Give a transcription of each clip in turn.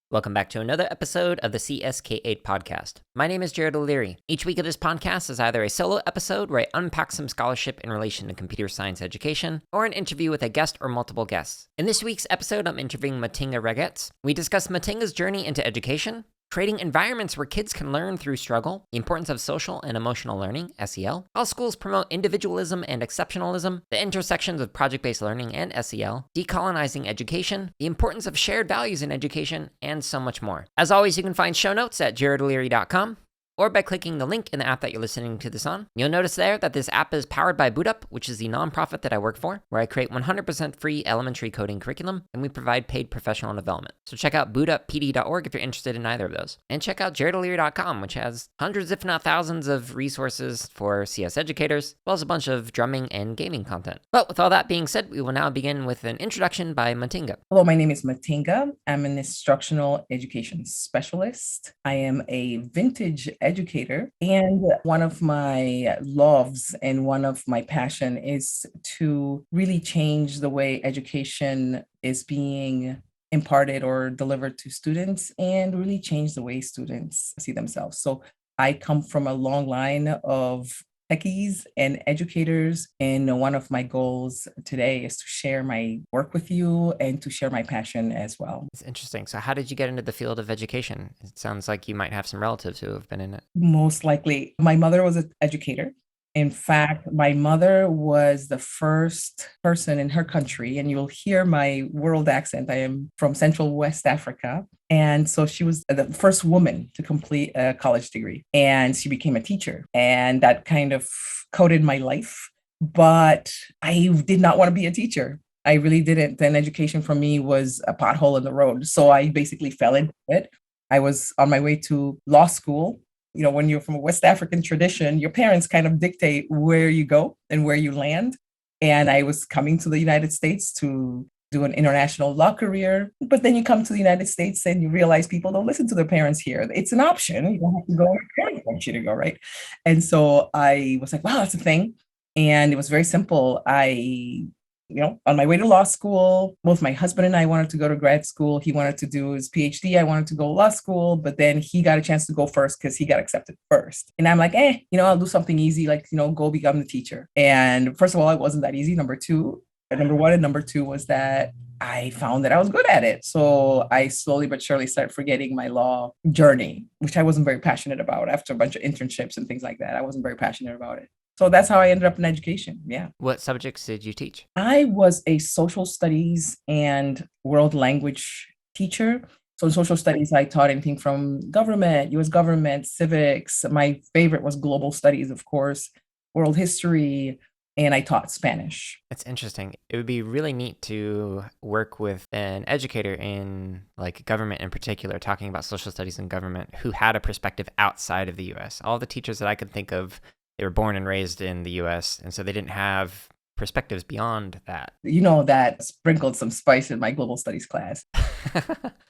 Welcome back to another episode of the CSK8 podcast. My name is Jared O'Leary. Each week of this podcast is either a solo episode where I unpack some scholarship in relation to computer science education, or an interview with a guest or multiple guests. In this week's episode, I'm interviewing Matinga Ragatz. We discuss Matinga's journey into education, creating environments where kids can learn through struggle, the importance of social and emotional learning, SEL, how schools promote individualism and exceptionalism, the intersections of project-based learning and SEL, decolonizing education, the importance of shared values in education, and so much more. As always, you can find show notes at jaredoleary.com, or by clicking the link in the app that you're listening to this on. You'll notice there that this app is powered by BootUp, which is the nonprofit that I work for, where I create 100% free elementary coding curriculum, and we provide paid professional development. So check out bootuppd.org if you're interested in either of those. And check out jaredoleary.com, which has hundreds, if not thousands, of resources for CS educators, as well as a bunch of drumming and gaming content. But with all that being said, we will now begin with an introduction by Matinga. Hello, my name is Matinga. I'm an instructional education specialist. I am a vintage educator, and one of my loves and one of my passion is to really change the way education is being imparted or delivered to students and really change the way students see themselves. So I come from a long line of techies and educators, and one of my goals today is to share my work with you and to share my passion as well. It's interesting. So how did you get into the field of education? It sounds like you might have some relatives who have been in it. Most likely, my mother was an educator. In fact, my mother was the first person in her country, and you'll hear my world accent. I am from Central West Africa. And so she was the first woman to complete a college degree, and she became a teacher. And that kind of coded my life. But I did not want to be a teacher. I really didn't. And education for me was a pothole in the road. So I basically fell into it. I was on my way to law school. You know, when you're from a West African tradition, your parents kind of dictate where you go and where you land. And I was coming to the United States to do an international law career. But then you come to the United States and you realize people don't listen to their parents here. It's an option. You don't have to go where your parents want you to go, right? And so I was like, wow, that's a thing. And it was very simple. On my way to law school, both my husband and I wanted to go to grad school. He wanted to do his PhD. I wanted to go to law school, but then he got a chance to go first because he got accepted first. And I'm like, I'll do something easy, like, go become the teacher. And first of all, it wasn't that easy. Number one and number two was that I found that I was good at it. So I slowly but surely started forgetting my law journey, which I wasn't very passionate about after a bunch of internships and things like that. I wasn't very passionate about it. So that's how I ended up in education. Yeah. What subjects did you teach? I was a social studies and world language teacher. So in social studies, I taught anything from government, US government, civics. My favorite was global studies, of course, world history, and I taught Spanish. That's interesting. It would be really neat to work with an educator in like government in particular, talking about social studies and government, who had a perspective outside of the US. All the teachers that I could think of, they were born and raised in the US, and so they didn't have perspectives beyond that. That sprinkled some spice in my global studies class.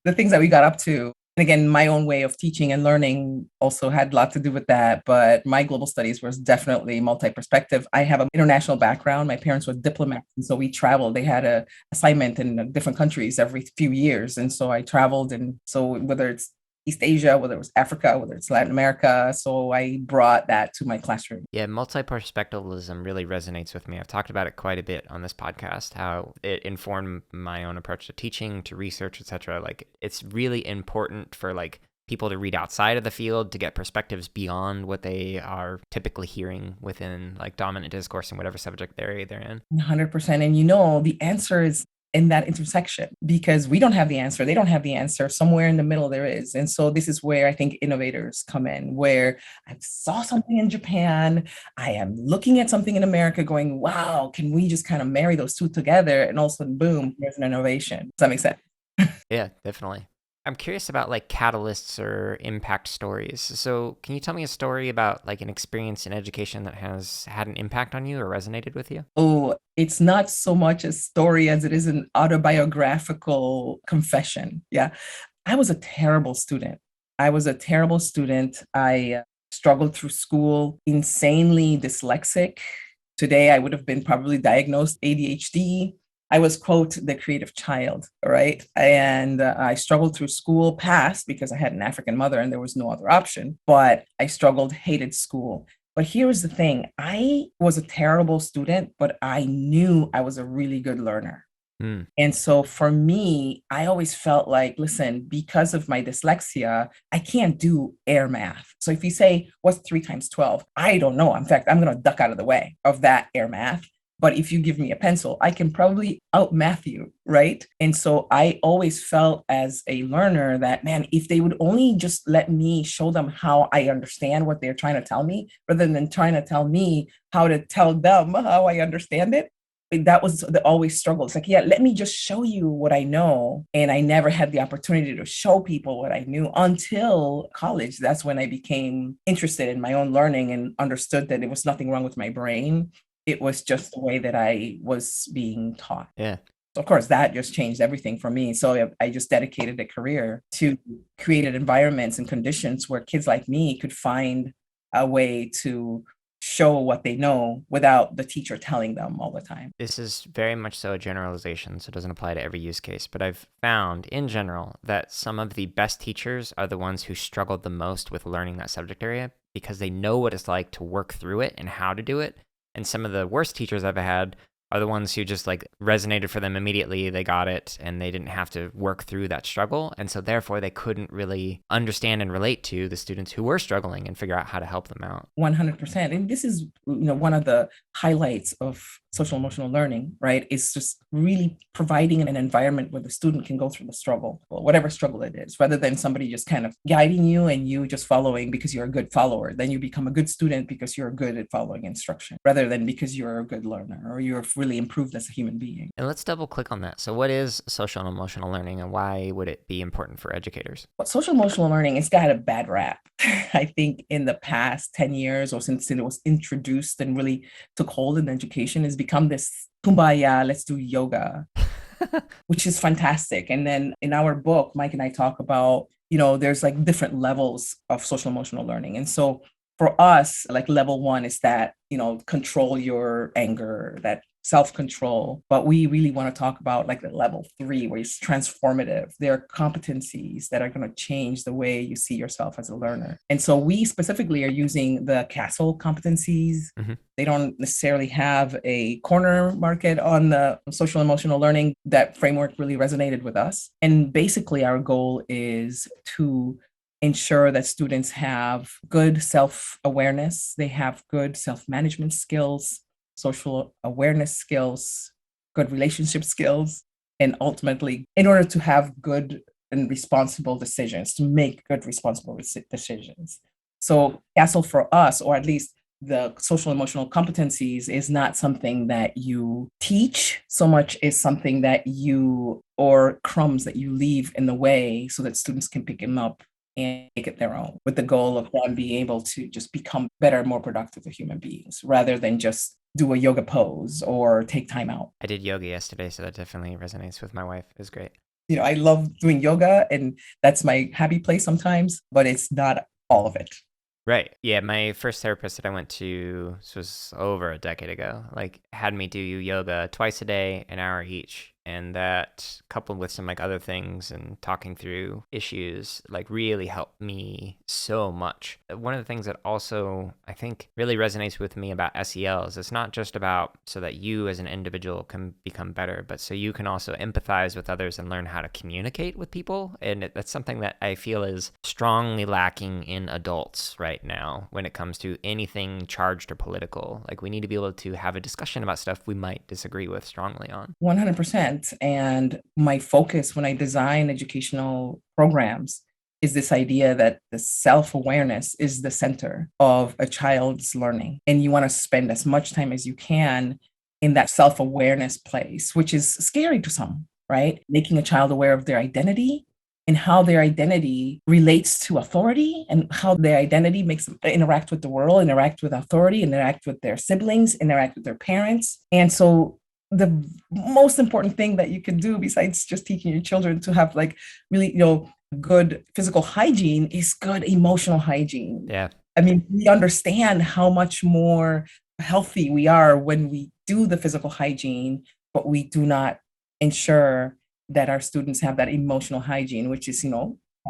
The things that we got up to. And again, my own way of teaching and learning also had a lot to do with that. But my global studies was definitely multi-perspective. I have an international background. My parents were diplomats, and so we traveled. They had an assignment in different countries every few years. And so I traveled. And so whether it's East Asia, whether it was Africa, whether it's Latin America. So I brought that to my classroom. Yeah, multiperspectivalism really resonates with me. I've talked about it quite a bit on this podcast, how it informed my own approach to teaching, to research, etc. Like, it's really important for like people to read outside of the field to get perspectives beyond what they are typically hearing within like dominant discourse in whatever subject area they're in. 100%. And the answer is in that intersection, because we don't have the answer. They don't have the answer. Somewhere in the middle there is. And so this is where I think innovators come in, where I saw something in Japan. I am looking at something in America going, wow, can we just kind of marry those two together? And all of a sudden, boom, there's an innovation. Does that make sense? Yeah, definitely. I'm curious about like catalysts or impact stories. So can you tell me a story about like an experience in education that has had an impact on you or resonated with you? Oh, it's not so much a story as it is an autobiographical confession. Yeah. I was a terrible student. I struggled through school, insanely dyslexic. Today, I would have been probably diagnosed ADHD. I was, quote, the creative child, right? And I struggled through school, passed because I had an African mother and there was no other option. But I struggled, hated school. But here's the thing, I was a terrible student, but I knew I was a really good learner. Mm. And so for me, I always felt like, listen, because of my dyslexia, I can't do air math. So if you say, what's 3 times 12? I don't know. In fact, I'm going to duck out of the way of that air math. But if you give me a pencil, I can probably out math you, right? And so I always felt as a learner that, man, if they would only just let me show them how I understand what they're trying to tell me, rather than trying to tell me how to tell them how I understand it, that was the always struggle. It's like, yeah, let me just show you what I know. And I never had the opportunity to show people what I knew until college. That's when I became interested in my own learning and understood that there was nothing wrong with my brain. It was just the way that I was being taught. Yeah. So of course, that just changed everything for me. So I just dedicated a career to created environments and conditions where kids like me could find a way to show what they know without the teacher telling them all the time. This is very much so a generalization, so it doesn't apply to every use case. But I've found in general that some of the best teachers are the ones who struggled the most with learning that subject area because they know what it's like to work through it and how to do it. And some of the worst teachers I've had are the ones who just like resonated for them immediately. They got it and they didn't have to work through that struggle. And so therefore they couldn't really understand and relate to the students who were struggling and figure out how to help them out. 100%. And this is, one of the highlights of social emotional learning, right? It's just really providing an environment where the student can go through the struggle, whatever struggle it is, rather than somebody just kind of guiding you and you just following because you're a good follower. Then you become a good student because you're good at following instruction, rather than because you're a good learner or you're really improved as a human being. And let's double click on that. So what is social and emotional learning and why would it be important for educators? But social emotional learning has got a bad rap. I think in the past 10 years or since it was introduced and really took hold in education, has become this kumbaya, let's do yoga, which is fantastic. And then in our book, Mike and I talk about, there's like different levels of social emotional learning. And so for us, like level 1 is that, control your anger, that self-control. But we really want to talk about like the level 3, where it's transformative. There are competencies that are going to change the way you see yourself as a learner. And so we specifically are using the CASTLE competencies. Mm-hmm. They don't necessarily have a corner market on the social emotional learning. That framework really resonated with us. And basically our goal is to ensure that students have good self-awareness, they have good self-management skills, social awareness skills, good relationship skills, and ultimately, in order to have good and responsible decisions, to make good responsible decisions. So CASTLE for us, or at least the social emotional competencies, is not something that you teach so much as something that or crumbs that you leave in the way so that students can pick them up and make it their own, with the goal of them being able to just become better, more productive human beings, rather than just do a yoga pose or take time out. I did yoga yesterday, so that definitely resonates with my wife. It was great. I love doing yoga, and that's my happy place sometimes, but it's not all of it. Right. Yeah, my first therapist that I went to, this was over a decade ago, had me do yoga twice a day, an hour each. And that, coupled with some other things and talking through issues, really helped me so much. One of the things that also I think really resonates with me about SEL is it's not just about so that you as an individual can become better, but so you can also empathize with others and learn how to communicate with people. And that's something that I feel is strongly lacking in adults right now when it comes to anything charged or political. We need to be able to have a discussion about stuff we might disagree with strongly on. 100%. And my focus when I design educational programs is this idea that the self-awareness is the center of a child's learning. And you want to spend as much time as you can in that self-awareness place, which is scary to some, right? Making a child aware of their identity and how their identity relates to authority and how their identity makes them interact with the world, interact with authority, interact with their siblings, interact with their parents. And so the most important thing that you can do besides just teaching your children to have really, good physical hygiene is good emotional hygiene. Yeah. I mean, we understand how much more healthy we are when we do the physical hygiene, but we do not ensure that our students have that emotional hygiene, which is,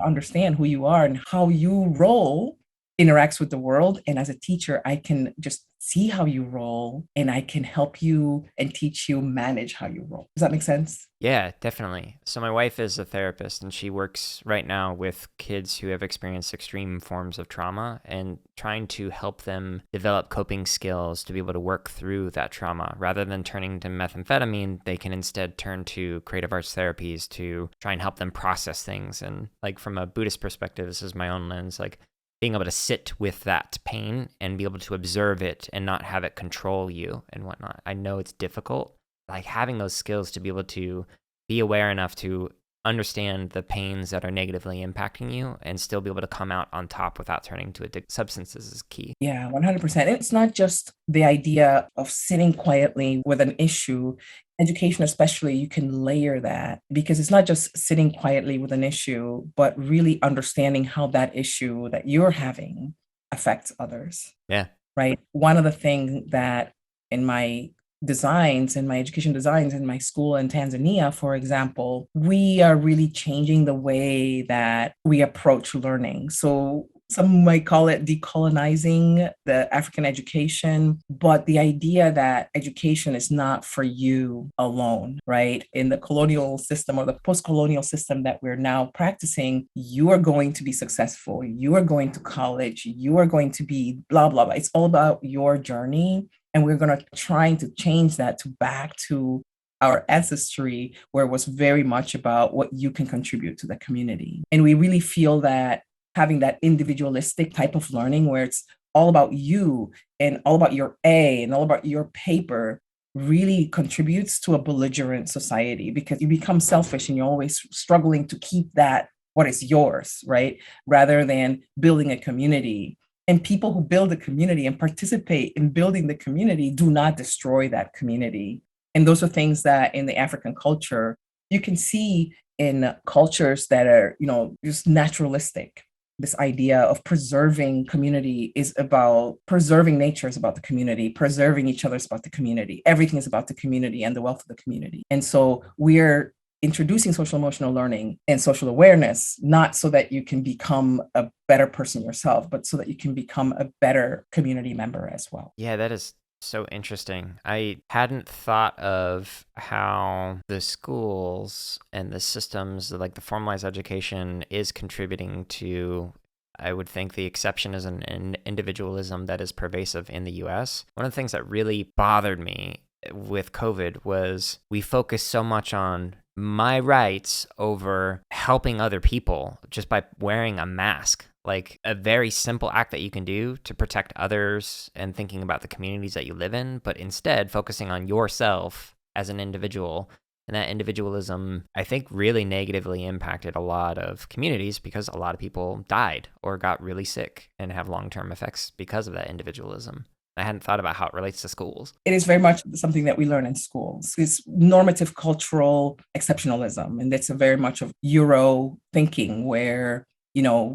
understand who you are and how you roll interacts with the world. And as a teacher, I can just see how you roll and I can help you and teach you manage how you roll. Does that make sense? Yeah, definitely. So my wife is a therapist and she works right now with kids who have experienced extreme forms of trauma and trying to help them develop coping skills to be able to work through that trauma. Rather than turning to methamphetamine, they can instead turn to creative arts therapies to try and help them process things. And like from a Buddhist perspective, this is my own lens, like being able to sit with that pain and be able to observe it and not have it control you and whatnot. I know it's difficult. Like having those skills to be able to be aware enough to understand the pains that are negatively impacting you and still be able to come out on top without turning to addictive substances is key. Yeah, 100%. It's not just the idea of sitting quietly with an issue. Education, especially, you can layer that because it's not just sitting quietly with an issue, but really understanding how that issue that you're having affects others. Yeah. Right. One of the things that in my designs, in my education designs in my school in Tanzania, for example, we are really changing the way that we approach learning. So some might call it decolonizing the African education, but the idea that education is not for you alone, right? In the colonial system or the post-colonial system that we're now practicing, you are going to be successful. You are going to college. You are going to be blah, blah, blah. It's all about your journey. And we're going to trying to change that to back to our ancestry, where it was very much about what you can contribute to the community. And we really feel that having that individualistic type of learning where it's all about you and all about your A and all about your paper really contributes to a belligerent society because you become selfish and you're always struggling to keep that what is yours, right? Rather than building a community. And people who build a community and participate in building the community do not destroy that community. And those are things that in the African culture, you can see in cultures that are, just naturalistic. This idea of preserving community is about preserving nature is about the community, preserving each other is about the community. Everything is about the community and the wealth of the community. And so we're introducing social emotional learning and social awareness, not so that you can become a better person yourself, but so that you can become a better community member as well. Yeah, that is so interesting. I hadn't thought of how the schools and the systems, like the formalized education, is contributing to, I would think, the exceptionalism and individualism that is pervasive in the US. One of the things that really bothered me with COVID was we focused so much on my rights over helping other people just by wearing a mask. Like a very simple act that you can do to protect others and thinking about the communities that you live in, but instead focusing on yourself as an individual. And that individualism, I think, really negatively impacted a lot of communities because a lot of people died or got really sick and have long-term effects because of that individualism. I hadn't thought about how it relates to schools. It is very much something that we learn in schools. It's normative cultural exceptionalism. And that's a very much of Euro thinking where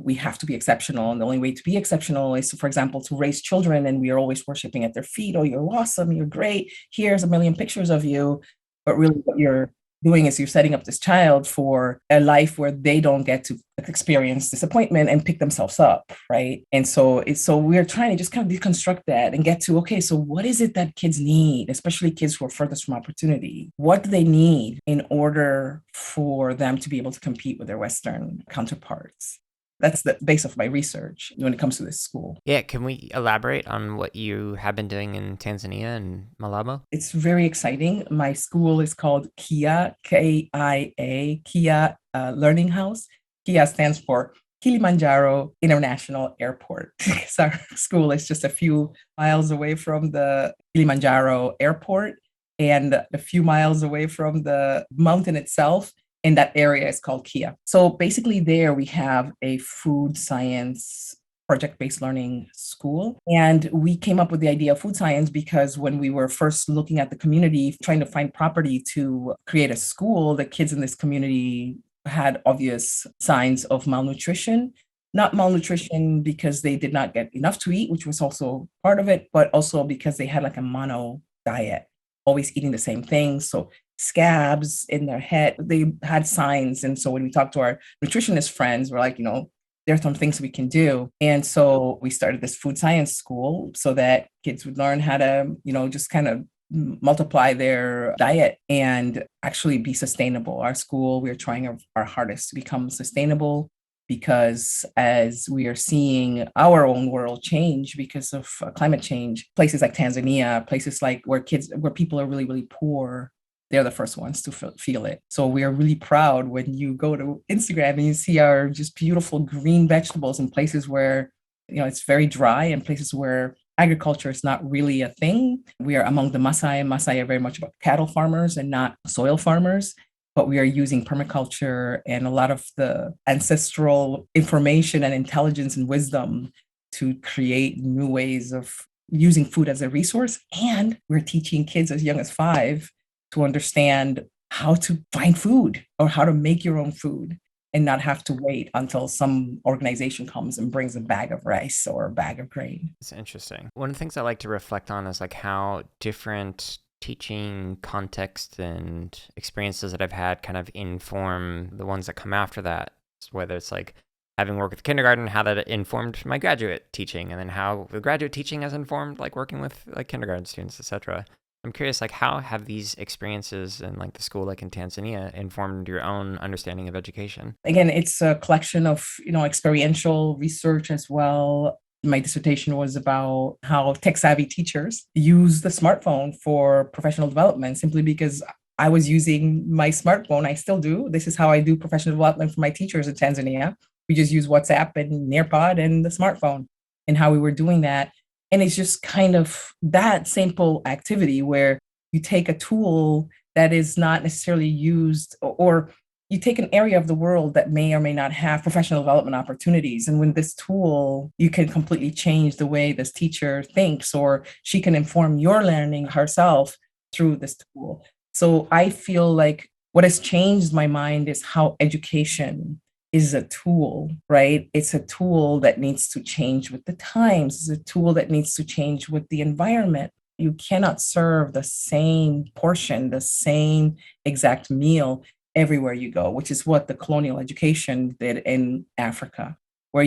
we have to be exceptional. And the only way to be exceptional is, for example, to raise children and we are always worshiping at their feet. Oh, you're awesome. You're great. Here's a million pictures of you. But really what you're doing is you're setting up this child for a life where they don't get to experience disappointment and pick themselves up, right? And so we're trying to just kind of deconstruct that and get to, okay, so what is it that kids need, especially kids who are furthest from opportunity? What do they need in order for them to be able to compete with their Western counterparts? That's the base of my research when it comes to this school. Yeah, can we elaborate on what you have been doing in Tanzania and Malabo? It's very exciting. My school is called KIA, KIA, KIA Learning House. KIA stands for Kilimanjaro International Airport. So our school is just a few miles away from the Kilimanjaro Airport and a few miles away from the mountain itself. And that area is called KIA. So basically there we have a food science project-based learning school. And we came up with the idea of food science because when we were first looking at the community, trying to find property to create a school, the kids in this community had obvious signs of malnutrition. Not malnutrition because they did not get enough to eat, which was also part of it, but also because they had like a mono diet. always eating the same things. So scabs in their head, they had signs. And so when we talked to our nutritionist friends, we're like, there are some things we can do. And so we started this food science school so that kids would learn how to, just kind of multiply their diet and actually be sustainable. Our school, we're trying our hardest to become sustainable, because as we are seeing our own world change because of climate change, places like Tanzania, places like where people are really, really poor, they're the first ones to feel it. So we are really proud when you go to Instagram and you see our just beautiful green vegetables in places where, it's very dry, and places where agriculture is not really a thing. We are among the Maasai. Maasai are very much about cattle farmers and not soil farmers, but we are using permaculture and a lot of the ancestral information and intelligence and wisdom to create new ways of using food as a resource. And we're teaching kids as young as 5 to understand how to find food or how to make your own food and not have to wait until some organization comes and brings a bag of rice or a bag of grain. It's interesting. One of the things I like to reflect on is like how different teaching context and experiences that I've had kind of inform the ones that come after that. Whether it's like having worked with kindergarten, how that informed my graduate teaching, and then how the graduate teaching has informed like working with like kindergarten students, etc. I'm curious, like, how have these experiences in like the school, like in Tanzania, informed your own understanding of education? Again, it's a collection of, experiential research as well. My dissertation was about how tech-savvy teachers use the smartphone for professional development, simply because I was using my smartphone. I still do. This is how I do professional development for my teachers in Tanzania. We just use WhatsApp and Nearpod and the smartphone, and how we were doing that. And it's just kind of that simple activity where you take a tool that is not necessarily used, or you take an area of the world that may or may not have professional development opportunities. And when this tool, you can completely change the way this teacher thinks, or she can inform your learning herself through this tool. So I feel like what has changed my mind is how education is a tool, right? It's a tool that needs to change with the times. It's a tool that needs to change with the environment. You cannot serve the same portion, the same exact meal everywhere you go, which is what the colonial education did in Africa, where,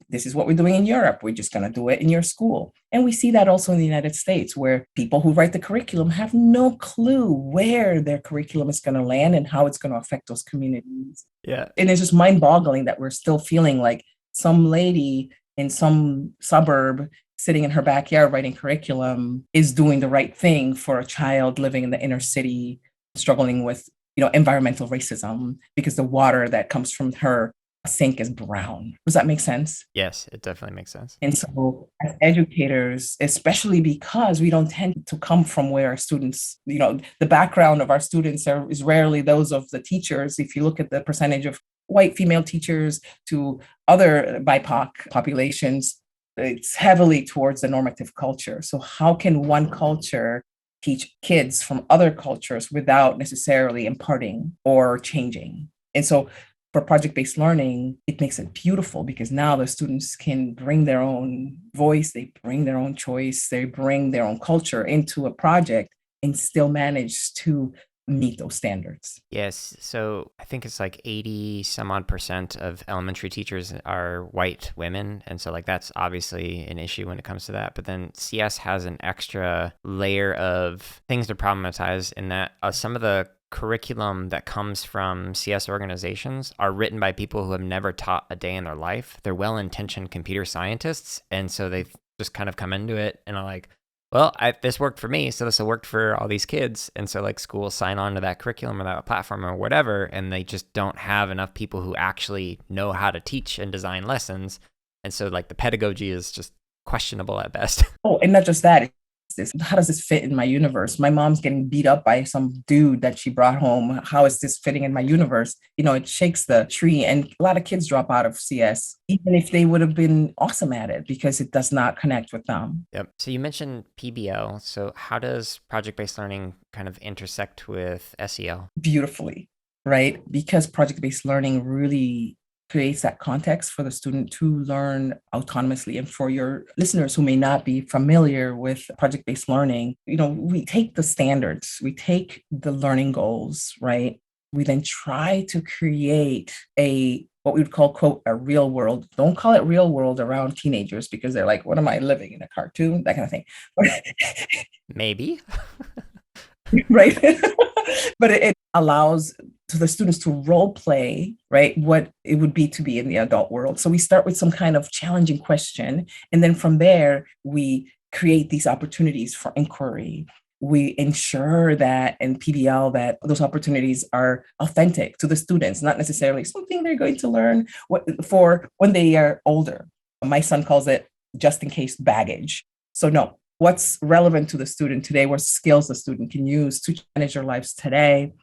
this is what we're doing in Europe. We're just going to do it in your school. And we see that also in the United States, where people who write the curriculum have no clue where their curriculum is going to land and how it's going to affect those communities. Yeah. And it's just mind-boggling that we're still feeling like some lady in some suburb sitting in her backyard writing curriculum is doing the right thing for a child living in the inner city, struggling with, environmental racism because the water that comes from her sink is brown. Does that make sense? Yes, it definitely makes sense. And so as educators, especially because we don't tend to come from where our students, the background of our students is rarely those of the teachers. If you look at the percentage of white female teachers to other BIPOC populations, it's heavily towards the normative culture. So how can one culture teach kids from other cultures without necessarily imparting or changing? And so for project-based learning, it makes it beautiful because now the students can bring their own voice, they bring their own choice, they bring their own culture into a project and still manage to meet those standards. Yes. So I think it's like 80 some odd % of elementary teachers are white women. And so like that's obviously an issue when it comes to that. But then CS has an extra layer of things to problematize in that some of the curriculum that comes from CS organizations are written by people who have never taught a day in their life. They're well-intentioned computer scientists. And so they've just kind of come into it and are like, well, this worked for me, so this will work for all these kids. And so like schools sign on to that curriculum or that platform or whatever, and they just don't have enough people who actually know how to teach and design lessons. And so like the pedagogy is just questionable at best. Oh, and not just that. How does this fit in my universe? My mom's getting beat up by some dude that she brought home. How is this fitting in my universe? It shakes the tree, and a lot of kids drop out of CS, even if they would have been awesome at it, because it does not connect with them. Yep. So you mentioned PBL. So how does project-based learning kind of intersect with SEL? Beautifully, right? Because project-based learning really creates that context for the student to learn autonomously. And for your listeners who may not be familiar with project-based learning, we take the standards, we take the learning goals, right? We then try to create what we would call, quote, a real world. Don't call it real world around teenagers because they're like, what am I living in, a cartoon? That kind of thing. Maybe. Right. But it allows to the students to role play, right, what it would be to be in the adult world. So we start with some kind of challenging question. And then from there, we create these opportunities for inquiry. We ensure that in PBL that those opportunities are authentic to the students, not necessarily something they're going to learn for when they are older. My son calls it just in case baggage. So no, what's relevant to the student today, what skills the student can use to manage their lives today,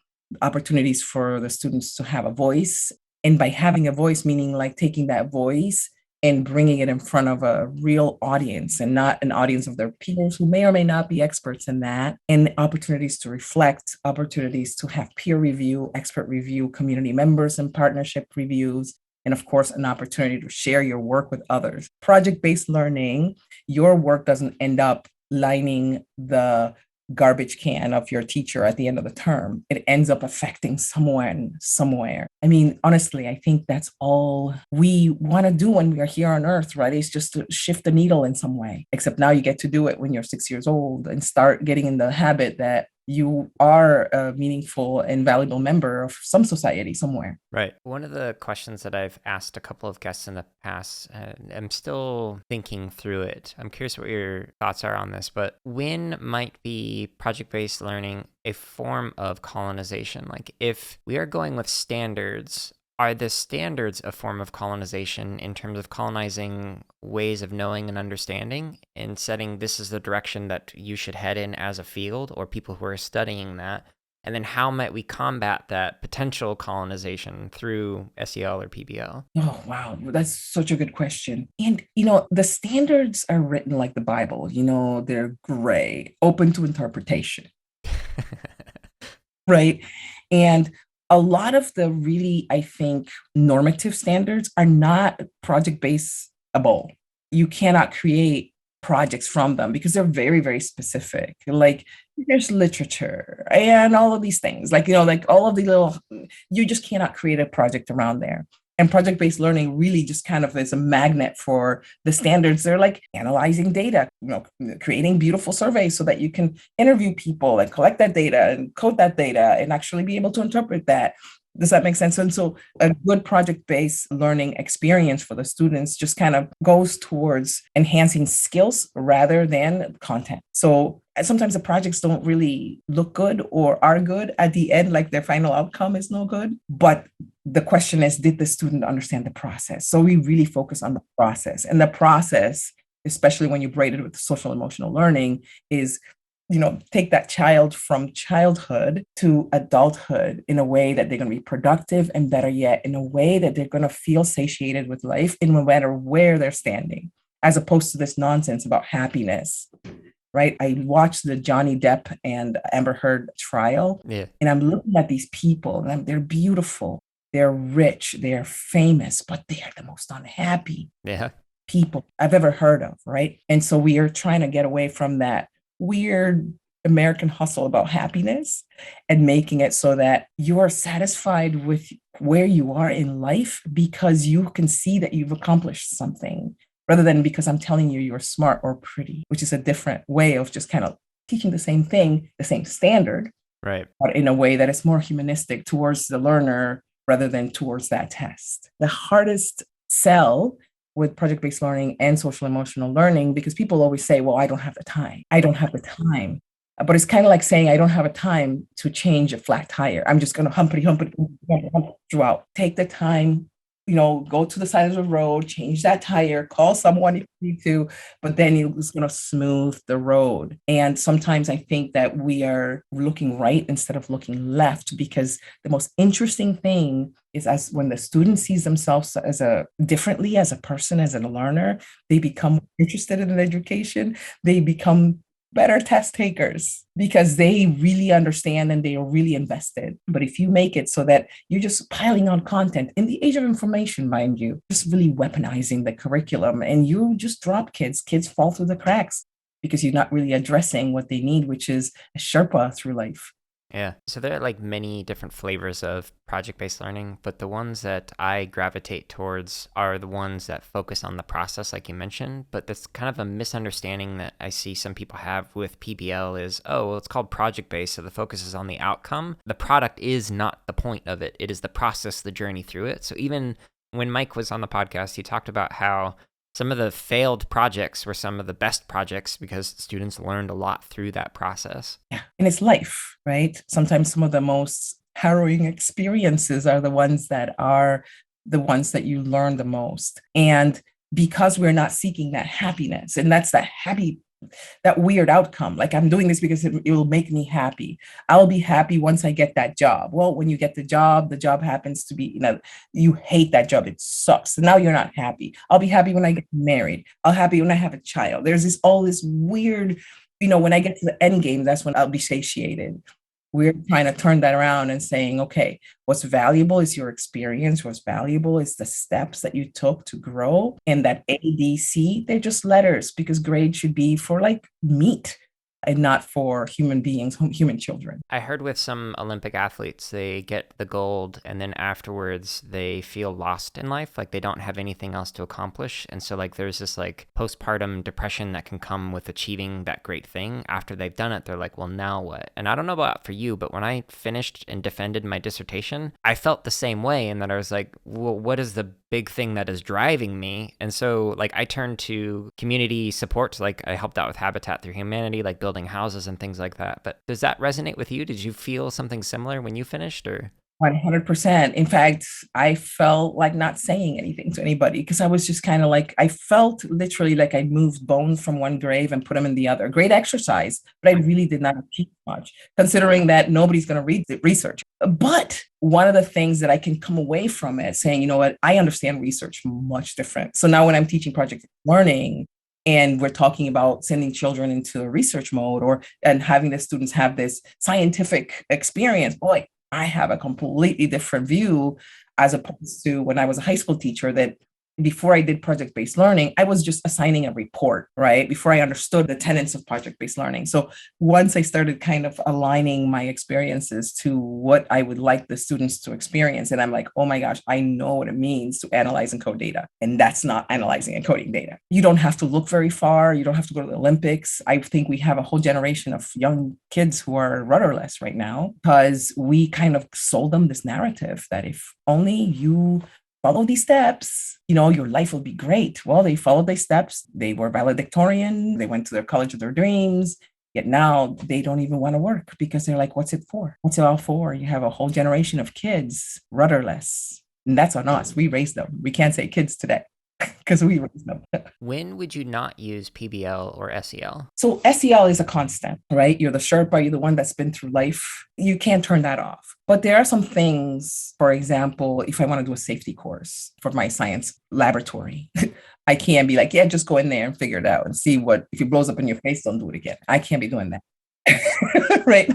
opportunities for the students to have a voice. And by having a voice, meaning like taking that voice and bringing it in front of a real audience and not an audience of their peers who may or may not be experts in that, and opportunities to reflect, opportunities to have peer review, expert review, community members and partnership reviews, and of course, an opportunity to share your work with others. Project-based learning, your work doesn't end up lining the garbage can of your teacher at the end of the term. It ends up affecting someone somewhere. I mean, honestly, I think that's all we want to do when we are here on earth, right? It's just to shift the needle in some way, except now you get to do it when you're 6 years old and start getting in the habit that you are a meaningful and valuable member of some society somewhere. Right. One of the questions that I've asked a couple of guests in the past, I'm still thinking through it. I'm curious what your thoughts are on this, but when might be project-based learning a form of colonization? Like if we are going with standards, are the standards a form of colonization in terms of colonizing ways of knowing and understanding and setting this is the direction that you should head in as a field or people who are studying that? And then how might we combat that potential colonization through SEL or PBL? Oh, wow. That's such a good question. And, the standards are written like the Bible, they're gray, open to interpretation. Right. And a lot of the really, I think, normative standards are not project-baseable. You cannot create projects from them because they're very, very specific. Like there's literature and all of these things, like all of the little, you just cannot create a project around there. And project-based learning really just kind of is a magnet for the standards. They're like analyzing data, creating beautiful surveys so that you can interview people and collect that data and code that data and actually be able to interpret that. Does that make sense? And so a good project-based learning experience for the students just kind of goes towards enhancing skills rather than content. So sometimes the projects don't really look good or are good at the end, like their final outcome is no good. But the question is, did the student understand the process? So we really focus on the process. And the process, especially when you braid it with social emotional learning, is take that child from childhood to adulthood in a way that they're going to be productive, and better yet, in a way that they're going to feel satiated with life in no matter where they're standing, as opposed to this nonsense about happiness, right? I watched the Johnny Depp and Amber Heard trial, and I'm looking at these people, and they're beautiful, they're rich, they're famous, but they are the most unhappy people I've ever heard of, right? And so we are trying to get away from that weird American hustle about happiness and making it so that you are satisfied with where you are in life because you can see that you've accomplished something, rather than because I'm telling you you're smart or pretty, which is a different way of just kind of teaching the same thing, the same standard, right? But in a way that is more humanistic towards the learner rather than towards that test. The hardest sell with project-based learning and social emotional learning, because people always say, well, I don't have the time. I don't have the time. But it's kind of like saying, I don't have a time to change a flat tire. I'm just going to humpity throughout. Take the time, go to the side of the road, change that tire, call someone if you need to, but then it's going to smooth the road. And sometimes I think that we are looking right instead of looking left, because the most interesting thing is as when the student sees themselves differently as a person, as a learner, they become interested in education. They become better test takers because they really understand and they are really invested. But if you make it so that you're just piling on content in the age of information, mind you, just really weaponizing the curriculum and you just drop kids fall through the cracks because you're not really addressing what they need, which is a Sherpa through life. Yeah. So there are like many different flavors of project-based learning, but the ones that I gravitate towards are the ones that focus on the process, like you mentioned. But that's kind of a misunderstanding that I see some people have with PBL is, oh, well, it's called project-based, so the focus is on the outcome. The product is not the point of it. It is the process, the journey through it. So even when Mike was on the podcast, he talked about how some of the failed projects were some of the best projects because students learned a lot through that process. Yeah. And it's life, right? Sometimes some of the most harrowing experiences are the ones that you learn the most. And because we're not seeking that happiness, and that's that weird outcome. Like I'm doing this because it will make me happy. I'll be happy once I get that job. Well, when you get the job happens to be, you hate that job. It sucks. So now you're not happy. I'll be happy when I get married. I'll be happy when I have a child. There's all this weird, when I get to the end game, that's when I'll be satiated. We're trying to turn that around and saying, okay, what's valuable is your experience. What's valuable is the steps that you took to grow. And that A, B, C, they're just letters because grades should be for like meat and not for human beings, human children. I heard with some Olympic athletes, they get the gold and then afterwards they feel lost in life, like they don't have anything else to accomplish. And so like there's this like postpartum depression that can come with achieving that great thing. After they've done it, they're like, well, now what? And I don't know about for you, but when I finished and defended my dissertation, I felt the same way in that I was like, well, what is the big thing that is driving me? And so like I turned to community support, like I helped out with Habitat Through Humanity, like building houses and things like that. But does that resonate with you? Did you feel something similar when you finished, or? 100%. In fact, I felt like not saying anything to anybody because I was just kind of like, I felt literally like I moved bones from one grave and put them in the other. Great exercise, but I really did not achieve much, considering that nobody's going to read the research. But one of the things that I can come away from it saying, you know what, I understand research much different. So now when I'm teaching project learning, and we're talking about sending children into a research mode and having the students have this scientific experience, boy, I have a completely different view as opposed to when I was a high school teacher that before I did project-based learning, I was just assigning a report, right? Before I understood the tenets of project-based learning. So once I started kind of aligning my experiences to what I would like the students to experience, and I'm like, oh my gosh, I know what it means to analyze and code data. And that's not analyzing and coding data. You don't have to look very far. You don't have to go to the Olympics. I think we have a whole generation of young kids who are rudderless right now because we kind of sold them this narrative that if only you follow these steps, your life will be great. Well, they followed their steps. They were valedictorian. They went to their college of their dreams. Yet now they don't even want to work because they're like, what's it for? What's it all for? You have a whole generation of kids rudderless. And that's on us. We raised them. We can't say kids today because we raised them. When would you not use PBL or SEL? So SEL is a constant, right? You're the Sherpa, you're the one that's been through life. You can't turn that off. But there are some things, for example, if I want to do a safety course for my science laboratory, I can't be like, yeah, just go in there and figure it out and see if it blows up in your face, don't do it again. I can't be doing that. Right.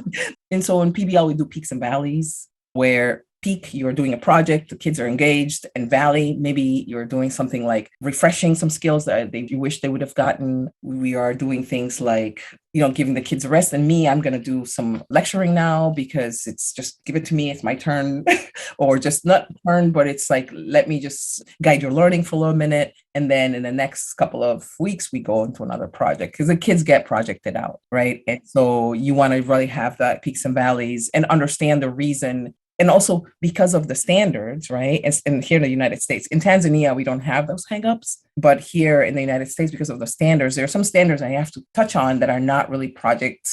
And so in PBL, we do peaks and valleys where peak, you're doing a project, the kids are engaged, and valley, maybe you're doing something like refreshing some skills that you wish they would have gotten. We are doing things like, giving the kids a rest. And me, I'm going to do some lecturing now because it's just give it to me. It's my turn or just not turn, but it's like, let me just guide your learning for a little minute. And then in the next couple of weeks, we go into another project because the kids get projected out, right? And so you want to really have that peaks and valleys and understand the reason. And also because of the standards, right? And here in the United States, in Tanzania, we don't have those hangups. But here in the United States, because of the standards, there are some standards I have to touch on that are not really project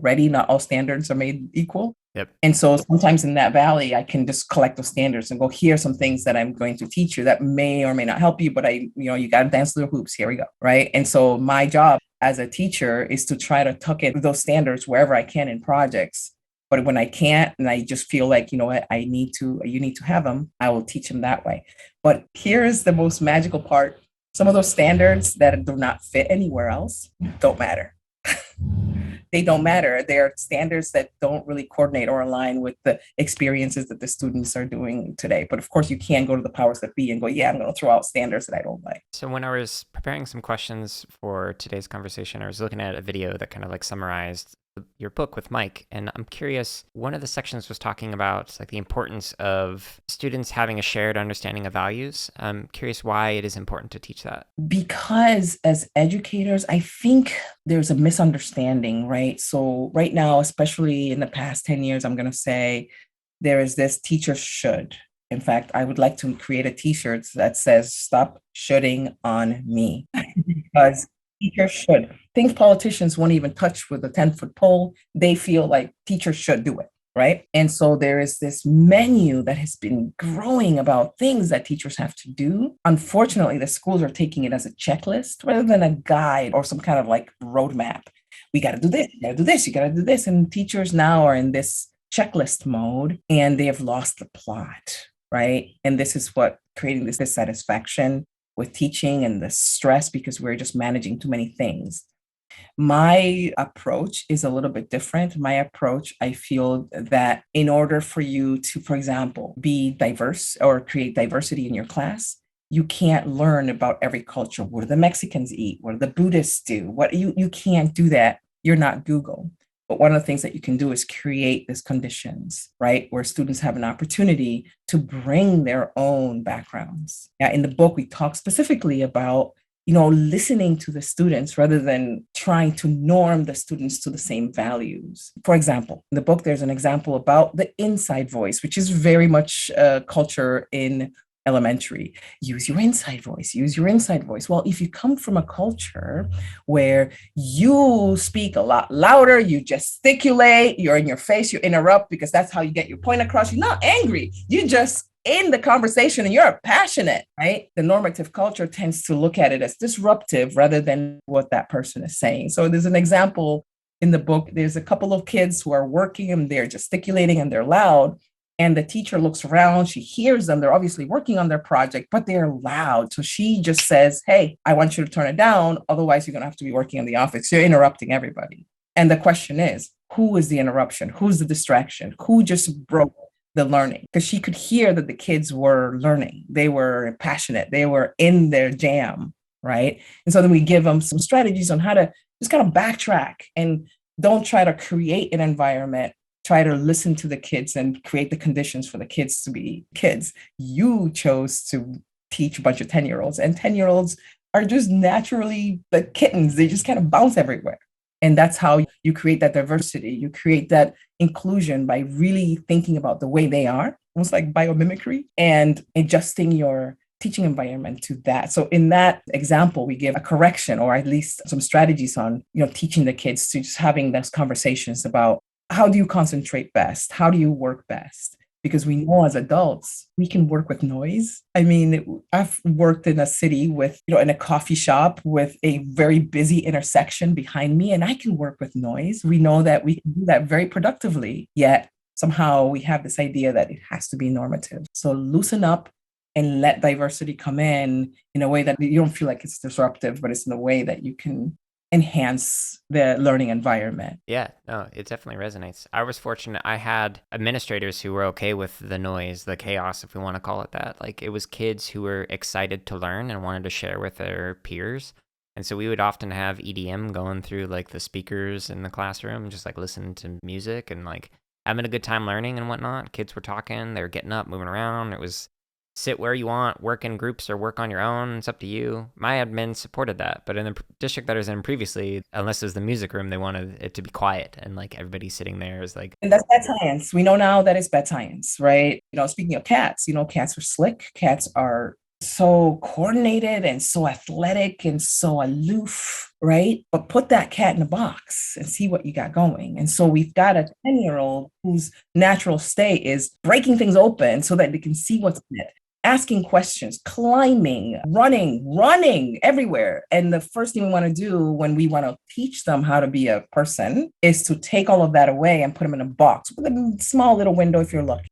ready. Not all standards are made equal. Yep. And so sometimes in that valley, I can just collect those standards and go, here are some things that I'm going to teach you that may or may not help you, but you got to dance through the hoops. Here we go. Right. And so my job as a teacher is to try to tuck in those standards wherever I can in projects. But when I can't, and I just feel like, you need to have them, I will teach them that way. But here is the most magical part. Some of those standards that do not fit anywhere else don't matter. They don't matter. They're standards that don't really coordinate or align with the experiences that the students are doing today. But of course, you can go to the powers that be and go, yeah, I'm going to throw out standards that I don't like. So when I was preparing some questions for today's conversation, I was looking at a video that kind of like summarized your book with Mike. And I'm curious, one of the sections was talking about like the importance of students having a shared understanding of values. I'm curious why it is important to teach that. Because as educators, I think there's a misunderstanding, right? So right now, especially in the past 10 years, I'm going to say there is this teacher should. In fact, I would like to create a t-shirt that says, stop shoulding on me. Because teachers should. Things politicians won't even touch with a 10-foot pole. They feel like teachers should do it, right? And so there is this menu that has been growing about things that teachers have to do. Unfortunately, the schools are taking it as a checklist rather than a guide or some kind of like roadmap. We got to do this, you got to do this, you got to do this. And teachers now are in this checklist mode and they have lost the plot, right? And this is what creating this dissatisfaction with teaching and the stress because we're just managing too many things. My approach is a little bit different. My approach, I feel that in order for you to, for example, be diverse or create diversity in your class, you can't learn about every culture. What do the Mexicans eat? What do the Buddhists do? What you can't do that. You're not Google. But one of the things that you can do is create these conditions, right? Where students have an opportunity to bring their own backgrounds. Yeah, in the book, we talk specifically about, listening to the students rather than trying to norm the students to the same values. For example, in the book, there's an example about the inside voice, which is very much culture in elementary. Use your inside voice, use your inside voice. Well, if you come from a culture where you speak a lot louder, you gesticulate, you're in your face, you interrupt because that's how you get your point across. You're not angry. You just in the conversation and you're passionate, right? The normative culture tends to look at it as disruptive rather than what that person is saying. So there's an example in the book. There's a couple of kids who are working and they're gesticulating and they're loud. And the teacher looks around, she hears them. They're obviously working on their project, but they're loud. So she just says, hey, I want you to turn it down. Otherwise, you're going to have to be working in the office. You're interrupting everybody. And the question is, who is the interruption? Who's the distraction? Who just broke the learning? Because she could hear that the kids were learning. They were passionate. They were in their jam, right? And so then we give them some strategies on how to just kind of backtrack and don't try to create an environment. Try to listen to the kids and create the conditions for the kids to be kids. You chose to teach a bunch of 10-year-olds, and 10-year-olds are just naturally the kittens. They just kind of bounce everywhere. And that's how you create that diversity. You create that inclusion by really thinking about the way they are, almost like biomimicry, and adjusting your teaching environment to that. So in that example, we give a correction or at least some strategies on, teaching the kids to just having those conversations about how do you concentrate best? How do you work best? Because we know as adults, we can work with noise. I mean, I've worked in a city with, in a coffee shop with a very busy intersection behind me, and I can work with noise. We know that we can do that very productively, yet somehow we have this idea that it has to be normative. So loosen up and let diversity come in a way that you don't feel like it's disruptive, but it's in a way that you can enhance the learning environment. Yeah, no, it definitely resonates. I was fortunate. I had administrators who were okay with the noise, the chaos, if we want to call it that. Like it was kids who were excited to learn and wanted to share with their peers. And so we would often have EDM going through like the speakers in the classroom, just like listening to music and like having a good time learning and whatnot. Kids were talking, they were getting up, moving around. It was sit where you want, work in groups or work on your own. It's up to you. My admin supported that, but in the district that I was in previously, unless it was the music room, they wanted it to be quiet and like everybody sitting there is like. And that's bad science. We know now that it's bad science, right? Speaking of cats, cats are slick. Cats are so coordinated and so athletic and so aloof, right? But put that cat in a box and see what you got going. And so we've got a 10-year-old whose natural state is breaking things open so that they can see what's in it. Asking questions, climbing, running everywhere. And the first thing we want to do when we want to teach them how to be a person is to take all of that away and put them in a box with a small little window if you're lucky.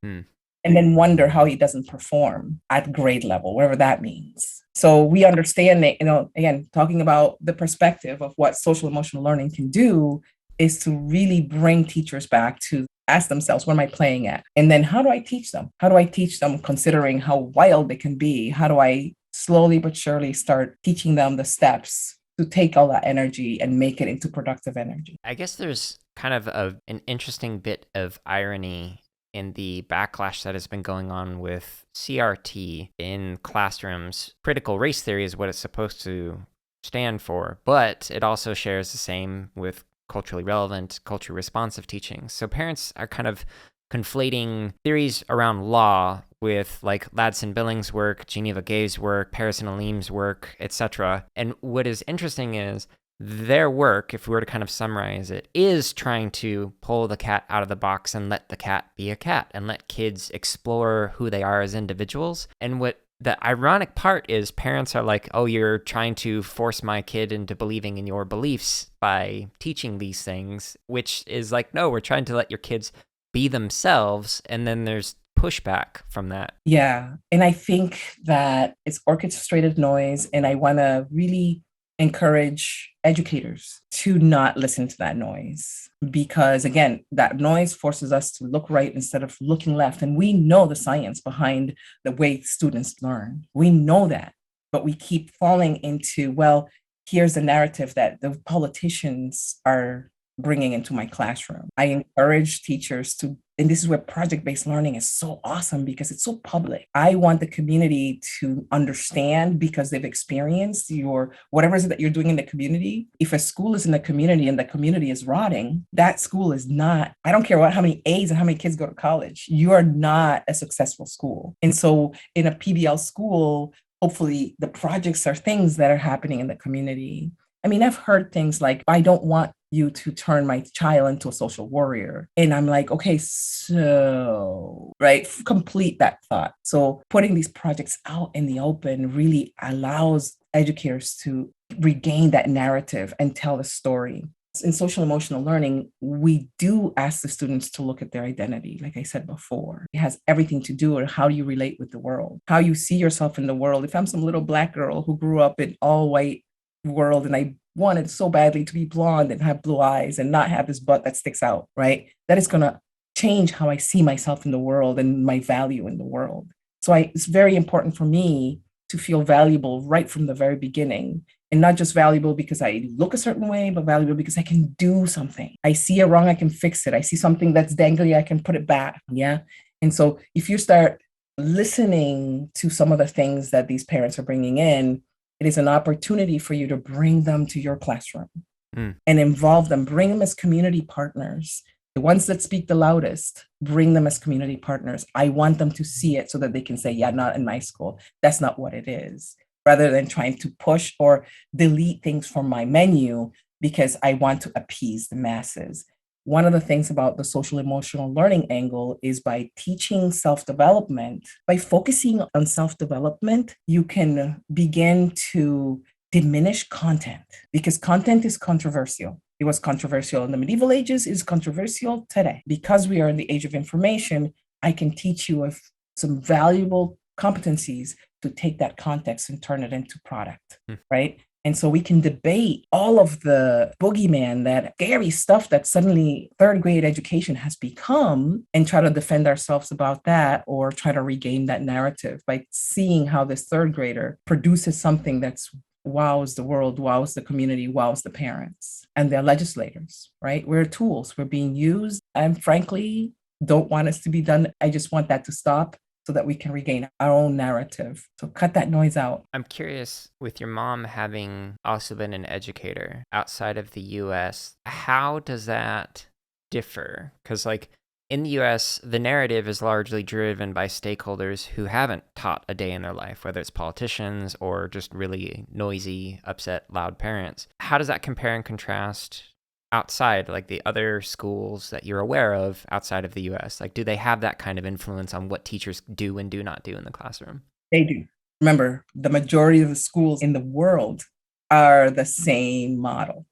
and then wonder how he doesn't perform at grade level, whatever that means. So we understand that, again, talking about the perspective of what social emotional learning can do is to really bring teachers back to ask themselves, what am I playing at? And then how do I teach them? How do I teach them considering how wild they can be? How do I slowly but surely start teaching them the steps to take all that energy and make it into productive energy? I guess there's kind of an interesting bit of irony in the backlash that has been going on with CRT in classrooms. Critical race theory is what it's supposed to stand for, but it also shares the same with culturally relevant, culturally responsive teaching. So parents are kind of conflating theories around law with like Ladson Billings' work, Geneva Gay's work, Paris and Aleem's work, etc. And what is interesting is their work, if we were to kind of summarize it, is trying to pull the cat out of the box and let the cat be a cat and let kids explore who they are as individuals. And what the ironic part is, parents are like, oh, you're trying to force my kid into believing in your beliefs by teaching these things, which is like, no, we're trying to let your kids be themselves. And then there's pushback from that. Yeah. And I think that it's orchestrated noise. And I want to really encourage educators to not listen to that noise, because again, that noise forces us to look right instead of looking left. And we know the science behind the way students learn. We know that, but we keep falling into, well, here's the narrative that the politicians are bringing into my classroom. I encourage teachers to, and this is where project-based learning is so awesome because it's so public. I want the community to understand, because they've experienced your, whatever it is that you're doing in the community. If a school is in the community and the community is rotting, that school is not, I don't care how many A's and how many kids go to college, you are not a successful school. And so in a PBL school, hopefully the projects are things that are happening in the community. I mean, I've heard things like, I don't want you to turn my child into a social warrior. And I'm like, okay, so, right, complete that thought. So putting these projects out in the open really allows educators to regain that narrative and tell the story. In social emotional learning, we do ask the students to look at their identity. Like I said before, it has everything to do with how you relate with the world, how you see yourself in the world. If I'm some little Black girl who grew up in all white world and I wanted so badly to be blonde and have blue eyes and not have this butt that sticks out, right? That is going to change how I see myself in the world and my value in the world. So it's very important for me to feel valuable right from the very beginning, and not just valuable because I look a certain way, but valuable because I can do something. I see it wrong, I can fix it. I see something that's dangly, I can put it back. Yeah. And so if you start listening to some of the things that these parents are bringing in, it is an opportunity for you to bring them to your classroom and involve them, bring them as community partners. The ones that speak the loudest, bring them as community partners. I want them to see it so that they can say, yeah, not in my school. That's not what it is. Rather than trying to push or delete things from my menu because I want to appease the masses. One of the things about the social emotional learning angle is by teaching self-development, by focusing on self-development, you can begin to diminish content, because content is controversial. It was controversial in the medieval ages, is controversial today. Because we are in the age of information, I can teach you some valuable competencies to take that context and turn it into product, right? And so we can debate all of the boogeyman, that scary stuff that suddenly third grade education has become, and try to defend ourselves about that, or try to regain that narrative by seeing how this third grader produces something that's wows the world, wows the community, wows the parents and their legislators, right? We're tools, we're being used. And frankly, don't want us to be done. I just want that to stop, so that we can regain our own narrative. So cut that noise out. I'm curious, with your mom having also been an educator outside of the US, how does that differ? Because like in the US, the narrative is largely driven by stakeholders who haven't taught a day in their life, whether it's politicians or just really noisy, upset, loud parents. How does that compare and contrast outside, like the other schools that you're aware of outside of the US? Like, do they have that kind of influence on what teachers do and do not do in the classroom? They do. Remember, the majority of the schools in the world are the same model,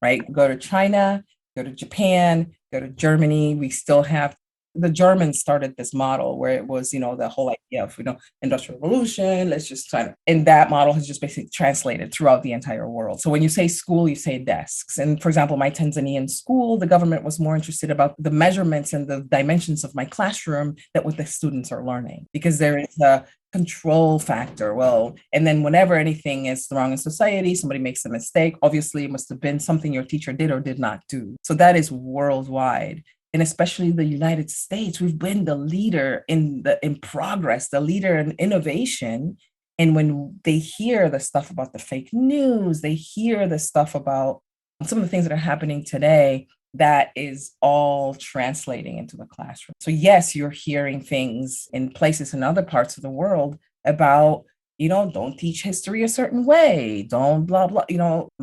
right? Go to China, go to Japan, go to Germany. We still have The Germans started this model where it was, the whole idea of, industrial revolution, let's just try to, and that model has just basically translated throughout the entire world. So when you say school, you say desks. And for example, my Tanzanian school, the government was more interested about the measurements and the dimensions of my classroom than what the students are learning, because there is a control factor. Well, and then whenever anything is wrong in society, somebody makes a mistake, obviously it must have been something your teacher did or did not do. So that is worldwide. And especially the United States, we've been the leader in progress, the leader in innovation. And when they hear the stuff about the fake news, they hear the stuff about some of the things that are happening today, that is all translating into the classroom. So yes, you're hearing things in places in other parts of the world about, don't teach history a certain way, don't blah, blah,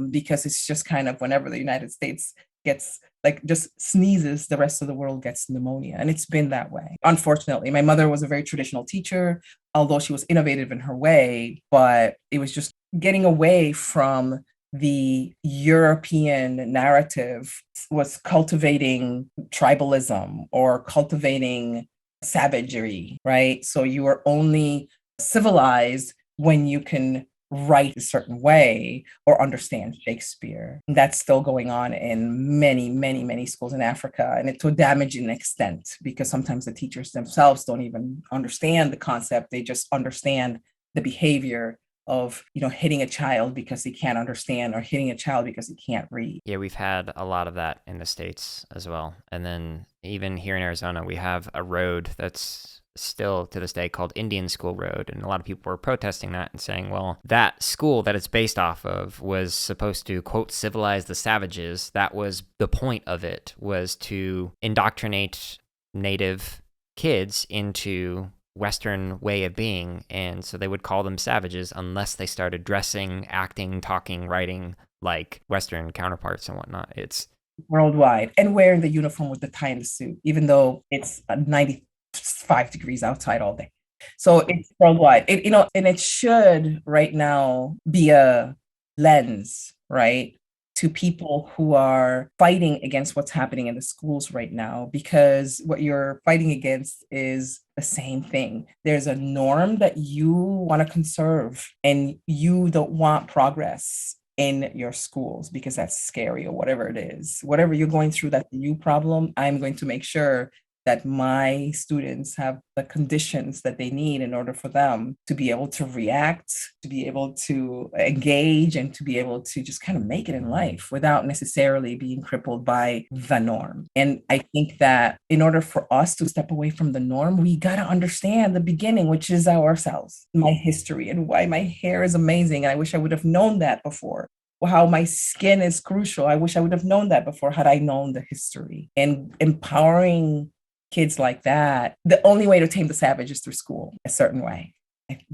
because it's just kind of whenever the United States gets just sneezes, the rest of the world gets pneumonia. And it's been that way. Unfortunately, my mother was a very traditional teacher, although she was innovative in her way, but it was just getting away from the European narrative, was cultivating tribalism or cultivating savagery, right? So you are only civilized when you can write a certain way or understand Shakespeare. That's still going on in many, many, many schools in Africa, and to a damaging extent, because sometimes the teachers themselves don't even understand the concept. They just understand the behavior of hitting a child because he can't understand, or hitting a child because he can't read. Yeah, we've had a lot of that in the States as well. And then even here in Arizona, we have a road that's still to this day called Indian School Road, and a lot of people were protesting that and saying, well, that school that it's based off of was supposed to, quote, civilize the savages. That was the point of it, was to indoctrinate native kids into Western way of being, and so they would call them savages unless they started dressing, acting, talking, writing like Western counterparts and whatnot. It's worldwide, and wearing the uniform with the tie and the suit, even though it's 95 degrees outside all day. So it's worldwide. And it should right now be a lens, right, to people who are fighting against what's happening in the schools right now, because what you're fighting against is the same thing. There's a norm that you want to conserve, and you don't want progress in your schools because that's scary, or whatever it is. Whatever you're going through, that's a you problem. I'm going to make sure that my students have the conditions that they need in order for them to be able to react, to be able to engage, and to be able to just kind of make it in life without necessarily being crippled by the norm. And I think that in order for us to step away from the norm, we got to understand the beginning, which is ourselves, my history, and why my hair is amazing. And I wish I would have known that before. How my skin is crucial. I wish I would have known that before, had I known the history. And empowering kids like that, the only way to tame the savage is through school, a certain way.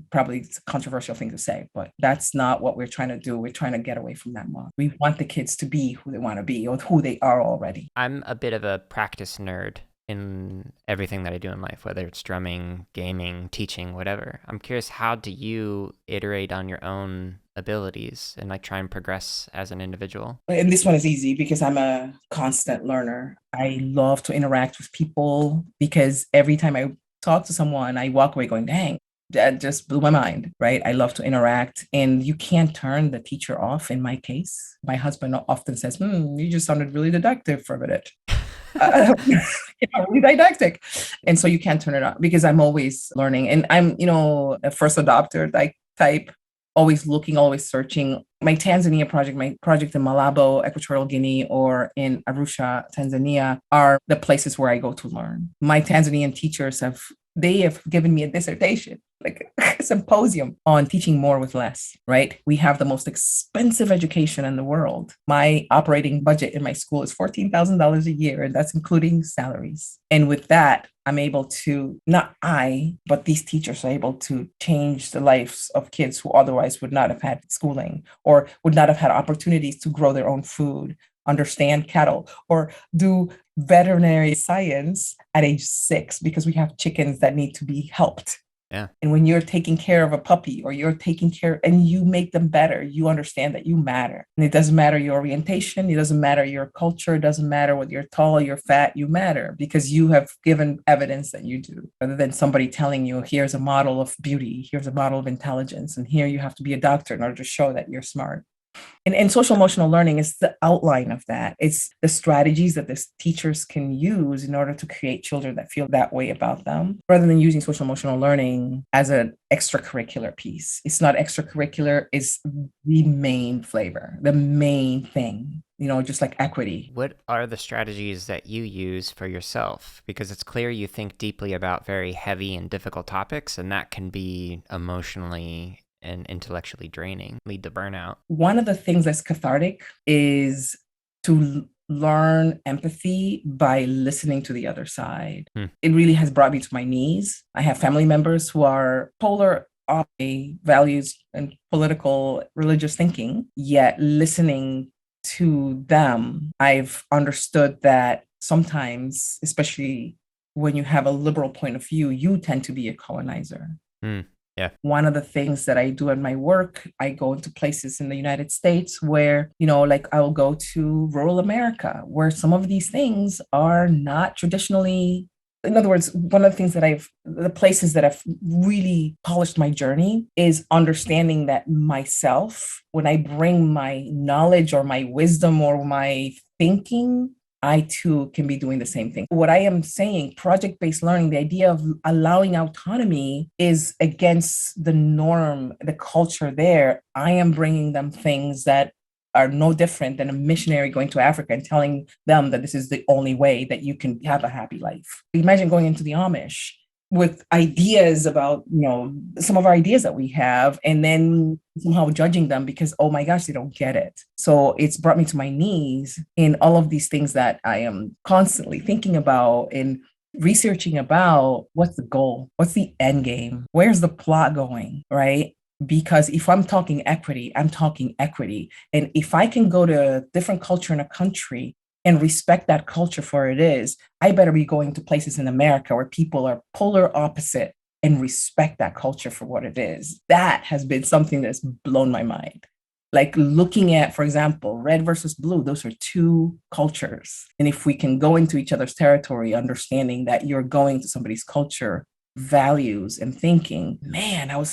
Probably it's a controversial thing to say, but that's not what we're trying to do. We're trying to get away from that model. We want the kids to be who they want to be, or who they are already. I'm a bit of a practice nerd in everything that I do in life, whether it's drumming, gaming, teaching, whatever. I'm curious, how do you iterate on your own abilities and try and progress as an individual? And this one is easy because I'm a constant learner. I love to interact with people, because every time I talk to someone, I walk away going, dang, that just blew my mind, right? I love to interact, and you can't turn the teacher off. In my case, my husband often says, you just sounded really didactic for a minute. Really didactic. And so you can't turn it off, because I'm always learning. And I'm, a first adopter type, always looking, always searching. My Tanzania project, my project in Malabo, Equatorial Guinea, or in Arusha, Tanzania, are the places where I go to learn. My Tanzanian teachers have given me a dissertation, like a symposium on teaching more with less, right? We have the most expensive education in the world. My operating budget in my school is $14,000 a year, and that's including salaries. And with that, I'm able to, not I, but these teachers are able to change the lives of kids who otherwise would not have had schooling, or would not have had opportunities to grow their own food, understand cattle, or do veterinary science at age 6, because we have chickens that need to be helped. Yeah. And when you're taking care of a puppy or you're taking care and you make them better, you understand that you matter. And it doesn't matter your orientation, it doesn't matter your culture, it doesn't matter whether you're tall, you're fat, you matter because you have given evidence that you do, rather than somebody telling you, here's a model of beauty, here's a model of intelligence, and here you have to be a doctor in order to show that you're smart. And social emotional learning is the outline of that. It's the strategies that the teachers can use in order to create children that feel that way about them, rather than using social emotional learning as an extracurricular piece. It's not extracurricular, it's the main flavor, the main thing, just like equity. What are the strategies that you use for yourself? Because it's clear you think deeply about very heavy and difficult topics, and that can be emotionally and intellectually draining, lead to burnout. One of the things that's cathartic is to learn empathy by listening to the other side. It really has brought me to my knees. I have family members who are polar opposite values and political, religious thinking, yet listening to them, I've understood that sometimes, especially when you have a liberal point of view, you tend to be a colonizer. Yeah. One of the things that I do in my work, I go into places in the United States where, like I will go to rural America, where some of these things are not traditionally. In other words, one of the things the places that have really polished my journey is understanding that myself, when I bring my knowledge or my wisdom or my thinking, I too can be doing the same thing. What I am saying, project-based learning, the idea of allowing autonomy is against the norm, the culture there. I am bringing them things that are no different than a missionary going to Africa and telling them that this is the only way that you can have a happy life. Imagine going into the Amish with ideas about, some of our ideas that we have, and then somehow judging them because, oh my gosh, they don't get it. So it's brought me to my knees in all of these things that I am constantly thinking about and researching about. What's the goal? What's the end game? Where's the plot going, right? Because if I'm talking equity, I'm talking equity. And if I can go to a different culture in a country and respect that culture for it is, I better be going to places in America where people are polar opposite and respect that culture for what it is. That has been something that's blown my mind. Like looking at, for example, red versus blue, those are two cultures. And if we can go into each other's territory, understanding that you're going to somebody's culture, values and thinking, man, I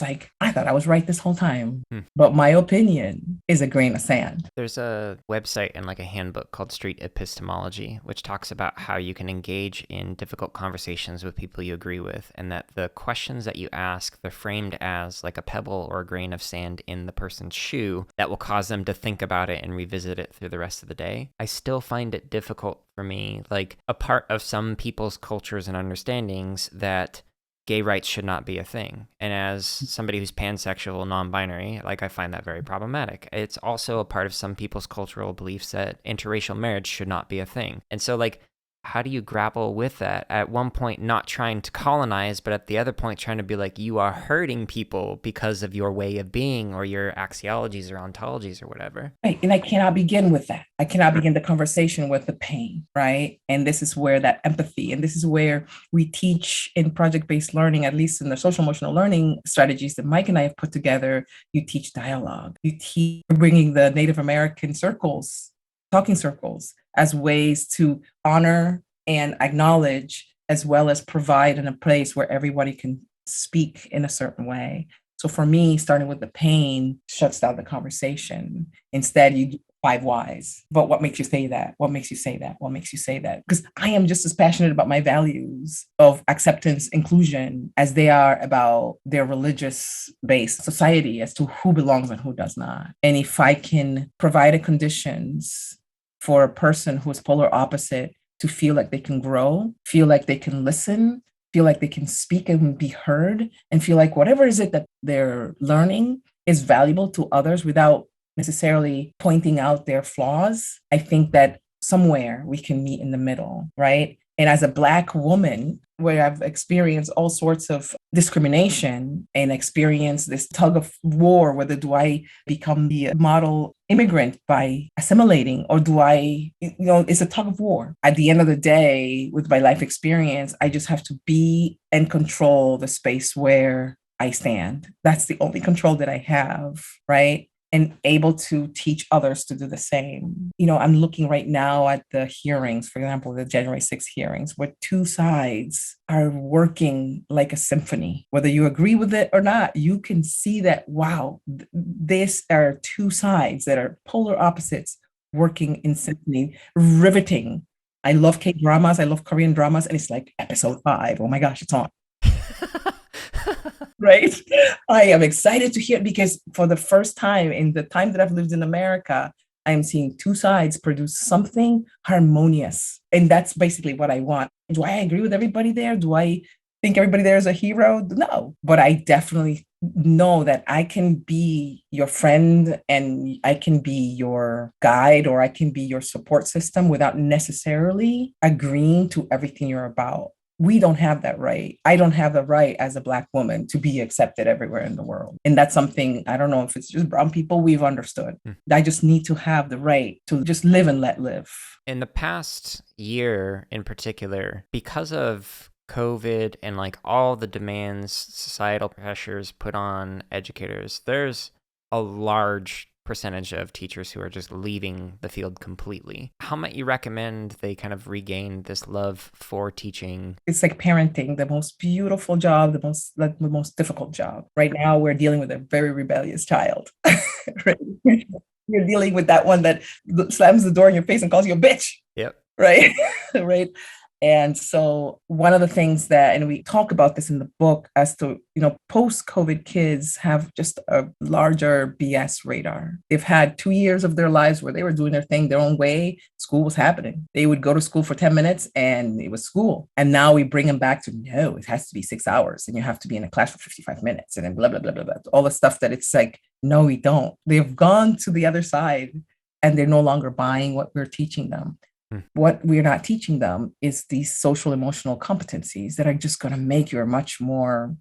thought I was right this whole time. But my opinion is a grain of sand. There's a website and like a handbook called Street Epistemology, which talks about how you can engage in difficult conversations with people you agree with, and that the questions that you ask, they're framed as like a pebble or a grain of sand in the person's shoe that will cause them to think about it and revisit it through the rest of the day. I still find it difficult for me, like a part of some people's cultures and understandings, that gay rights should not be a thing. And as somebody who's pansexual, non-binary, like I find that very problematic. It's also a part of some people's cultural beliefs that interracial marriage should not be a thing. And so like, how do you grapple with that? At one point, not trying to colonize, but at the other point, trying to be like, you are hurting people because of your way of being or your axiologies or ontologies or whatever. Right. And I cannot begin with that. I cannot begin the conversation with the pain, right? And this is where that empathy, and this is where we teach in project-based learning, at least in the social emotional learning strategies that Mike and I have put together, you teach dialogue. You teach bringing the Native American circles, talking circles, as ways to honor and acknowledge, as well as provide in a place where everybody can speak in a certain way. So for me, starting with the pain shuts down the conversation. Instead, you do 5 whys. But what makes you say that? What makes you say that? What makes you say that? Because I am just as passionate about my values of acceptance, inclusion, as they are about their religious-based society as to who belongs and who does not. And if I can provide the conditions for a person who is polar opposite to feel like they can grow, feel like they can listen, feel like they can speak and be heard, and feel like whatever is it that they're learning is valuable to others without necessarily pointing out their flaws, I think that somewhere we can meet in the middle, right? And as a Black woman, where I've experienced all sorts of discrimination and experienced this tug of war, whether do I become the model immigrant by assimilating, or do I, it's a tug of war. At the end of the day, with my life experience, I just have to be and control the space where I stand. That's the only control that I have, right? And able to teach others to do the same. I'm looking right now at the hearings, for example, the January 6th hearings, where two sides are working like a symphony. Whether you agree with it or not, you can see that, wow, these are two sides that are polar opposites working in symphony, riveting. I love K-dramas, I love Korean dramas, and it's like episode 5. Oh my gosh, it's on. Right? I am excited to hear, because for the first time in the time that I've lived in America, I am seeing two sides produce something harmonious. And that's basically what I want. Do I agree with everybody there? Do I think everybody there is a hero? No. But I definitely know that I can be your friend and I can be your guide, or I can be your support system without necessarily agreeing to everything you're about. We don't have that right. I don't have the right as a Black woman to be accepted everywhere in the world. And that's something, I don't know if it's just brown people, we've understood. I just need to have the right to just live and let live. In the past year in particular, because of COVID and like all the demands, societal pressures put on educators, there's a large percentage of teachers who are just leaving the field completely. How might you recommend they kind of regain this love for teaching? It's like parenting, the most beautiful job, the most difficult job. Right now, we're dealing with a very rebellious child. Right? You're dealing with that one that slams the door in your face and calls you a bitch. Yep. Right. Right. And so one of the things that, and we talk about this in the book, as to, post-COVID kids have just a larger BS radar. They've had 2 years of their lives where they were doing their thing their own way. School was happening. They would go to school for 10 minutes and it was school. And now we bring them back to, no, it has to be 6 hours and you have to be in a class for 55 minutes and then blah, blah, blah, blah, blah. All the stuff that it's like, no, we don't. They've gone to the other side and they're no longer buying what we're teaching them. What we're not teaching them is these social emotional competencies that are just going to make you a much more,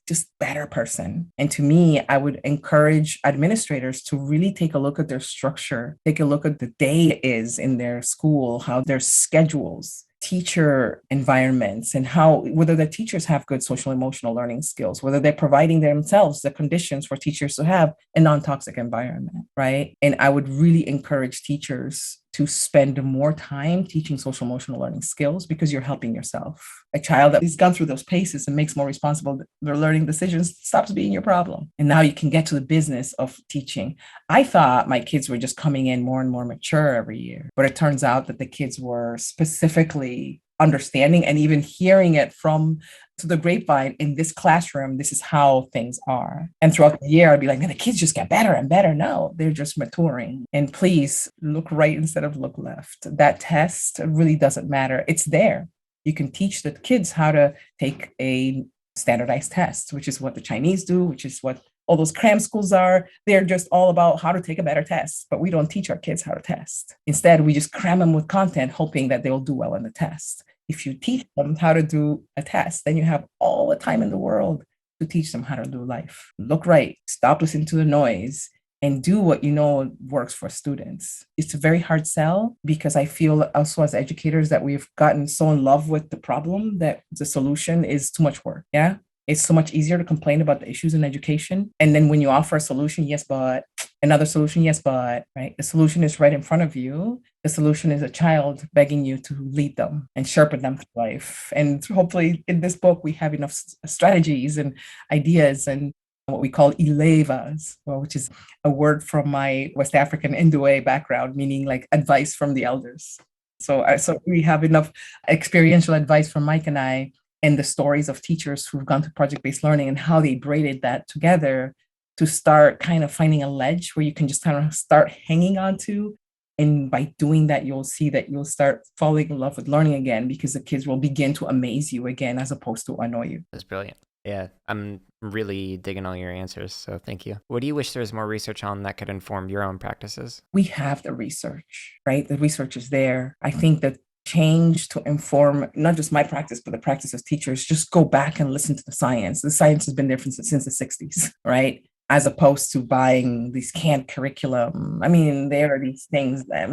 just better person. And to me, I would encourage administrators to really take a look at their structure, take a look at the day is in their school, how their schedules, teacher environments, and whether the teachers have good social emotional learning skills, whether they're providing themselves the conditions for teachers to have a non-toxic environment, right? And I would really encourage teachers to spend more time teaching social emotional learning skills, because you're helping yourself. A child that has gone through those paces and makes more responsible their learning decisions stops being your problem. And now you can get to the business of teaching. I thought my kids were just coming in more and more mature every year, but it turns out that the kids were specifically understanding and even hearing it from to the grapevine, in this classroom, this is how things are. And throughout the year, I'd be like, man, the kids just get better and better. No, they're just maturing. And please look right instead of look left. That test really doesn't matter. It's there. You can teach the kids how to take a standardized test, which is what the Chinese do, which is what all those cram schools are. They're just all about how to take a better test, but we don't teach our kids how to test. Instead, we just cram them with content, hoping that they'll do well in the test. If you teach them how to do a test, then you have all the time in the world to teach them how to do life. Look right, stop listening to the noise, and do what you know works for students. It's a very hard sell, because I feel also as educators that we've gotten so in love with the problem that the solution is too much work. Yeah. It's so much easier to complain about the issues in education. And then when you offer a solution, yes, but another solution, yes, but, right? The solution is right in front of you. The solution is a child begging you to lead them and sharpen them through life. And hopefully in this book, we have enough strategies and ideas and what we call ilevas, which is a word from my West African Indue background, meaning like advice from the elders. So we have enough experiential advice from Mike and I, and the stories of teachers who've gone to project-based learning and how they braided that together to start kind of finding a ledge where you can just kind of start hanging on to. And by doing that, you'll see that you'll start falling in love with learning again, because the kids will begin to amaze you again, as opposed to annoy you. That's brilliant. Yeah, I'm really digging all your answers, so thank you. What do you wish there was more research on that could inform your own practices? We have the research, right? The research is there. I think that change to inform not just my practice, but the practice of teachers. Just go back and listen to the science. The science has been there since the 60s, right? As opposed to buying these canned curriculum. I mean, there are these things that,